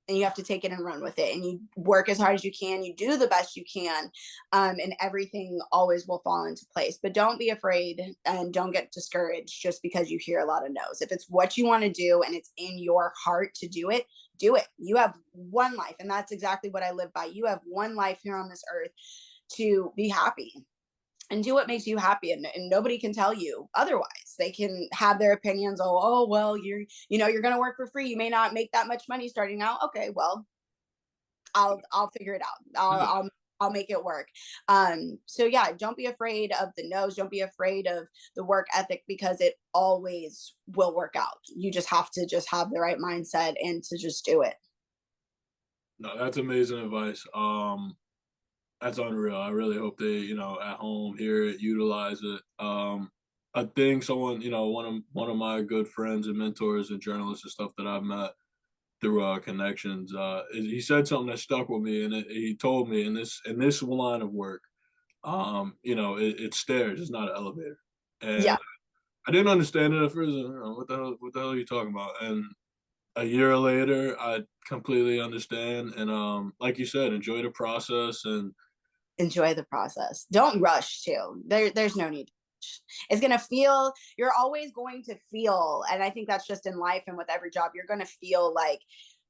And you have to take it and run with it, and you work as hard as you can, you do the best you can, and everything always will fall into place. But don't be afraid, and don't get discouraged just because you hear a lot of no's. If it's what you want to do and it's in your heart to do it, do it. You have one life, and that's exactly what I live by. You have one life here on this earth to be happy and do what makes you happy, and nobody can tell you otherwise. They can have their opinions. Oh well, you're going to work for free, you may not make that much money starting out. Okay, well, I'll figure it out. I'll make it work. So yeah, don't be afraid of the no's. Don't be afraid of the work ethic, because it always will work out. You just have to just have the right mindset and to just do it. No, that's amazing advice. That's unreal. I really hope they, at home hear it, utilize it. I think someone, one of my good friends and mentors and journalists and stuff that I've met through connections, he said something that stuck with me, and he told me in this line of work, it's stairs, it's not an elevator, and Yeah. I didn't understand it at first. What the hell are you talking about? And a year later, I completely understand, and like you said, enjoy the process and Enjoy the process. Don't rush too. There's no need to rush. It's gonna feel, you're always going to feel, and I think that's just in life and with every job, you're gonna feel like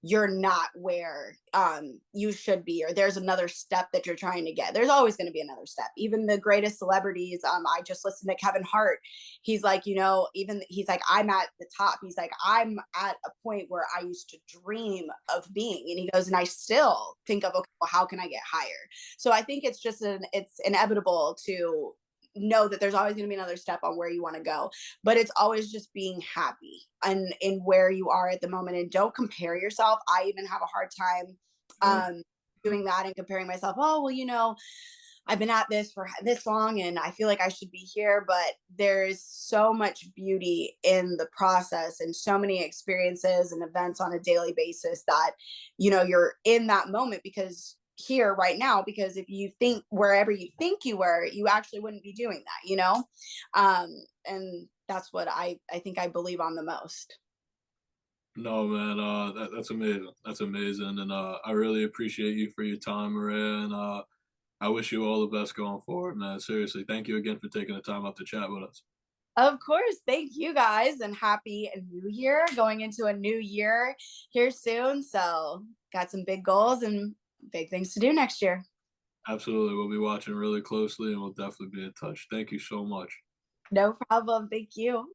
you're not where you should be, or there's another step that you're trying to get. There's always going to be another step. Even the greatest celebrities, I just listened to Kevin Hart. He's like, you know, even he's like, I'm at the top. He's like, I'm at a point where I used to dream of being. And he goes, and I still think of, okay, well, how can I get higher? So I think it's just it's inevitable to know that there's always going to be another step on where you want to go, but it's always just being happy and in where you are at the moment, and don't compare yourself. I even have a hard time Yeah. doing that and comparing myself. Oh, well, you know, I've been at this for this long and I feel like I should be here, but there's so much beauty in the process and so many experiences and events on a daily basis that, you know, you're in that moment because here right now, because if you think wherever you think you were, you actually wouldn't be doing that, you know. um and that's what I think I believe on the most. No, man, that's amazing. That's amazing, and I really appreciate you for your time, Maria, and I wish you all the best going forward, man. Seriously, thank you again for taking the time out to chat with us. Of course, thank you guys, and happy new year, going into a new year here soon. So got some big goals and big things to do next year. Absolutely, we'll be watching really closely, and we'll definitely be in touch. Thank you so much. No problem, thank you.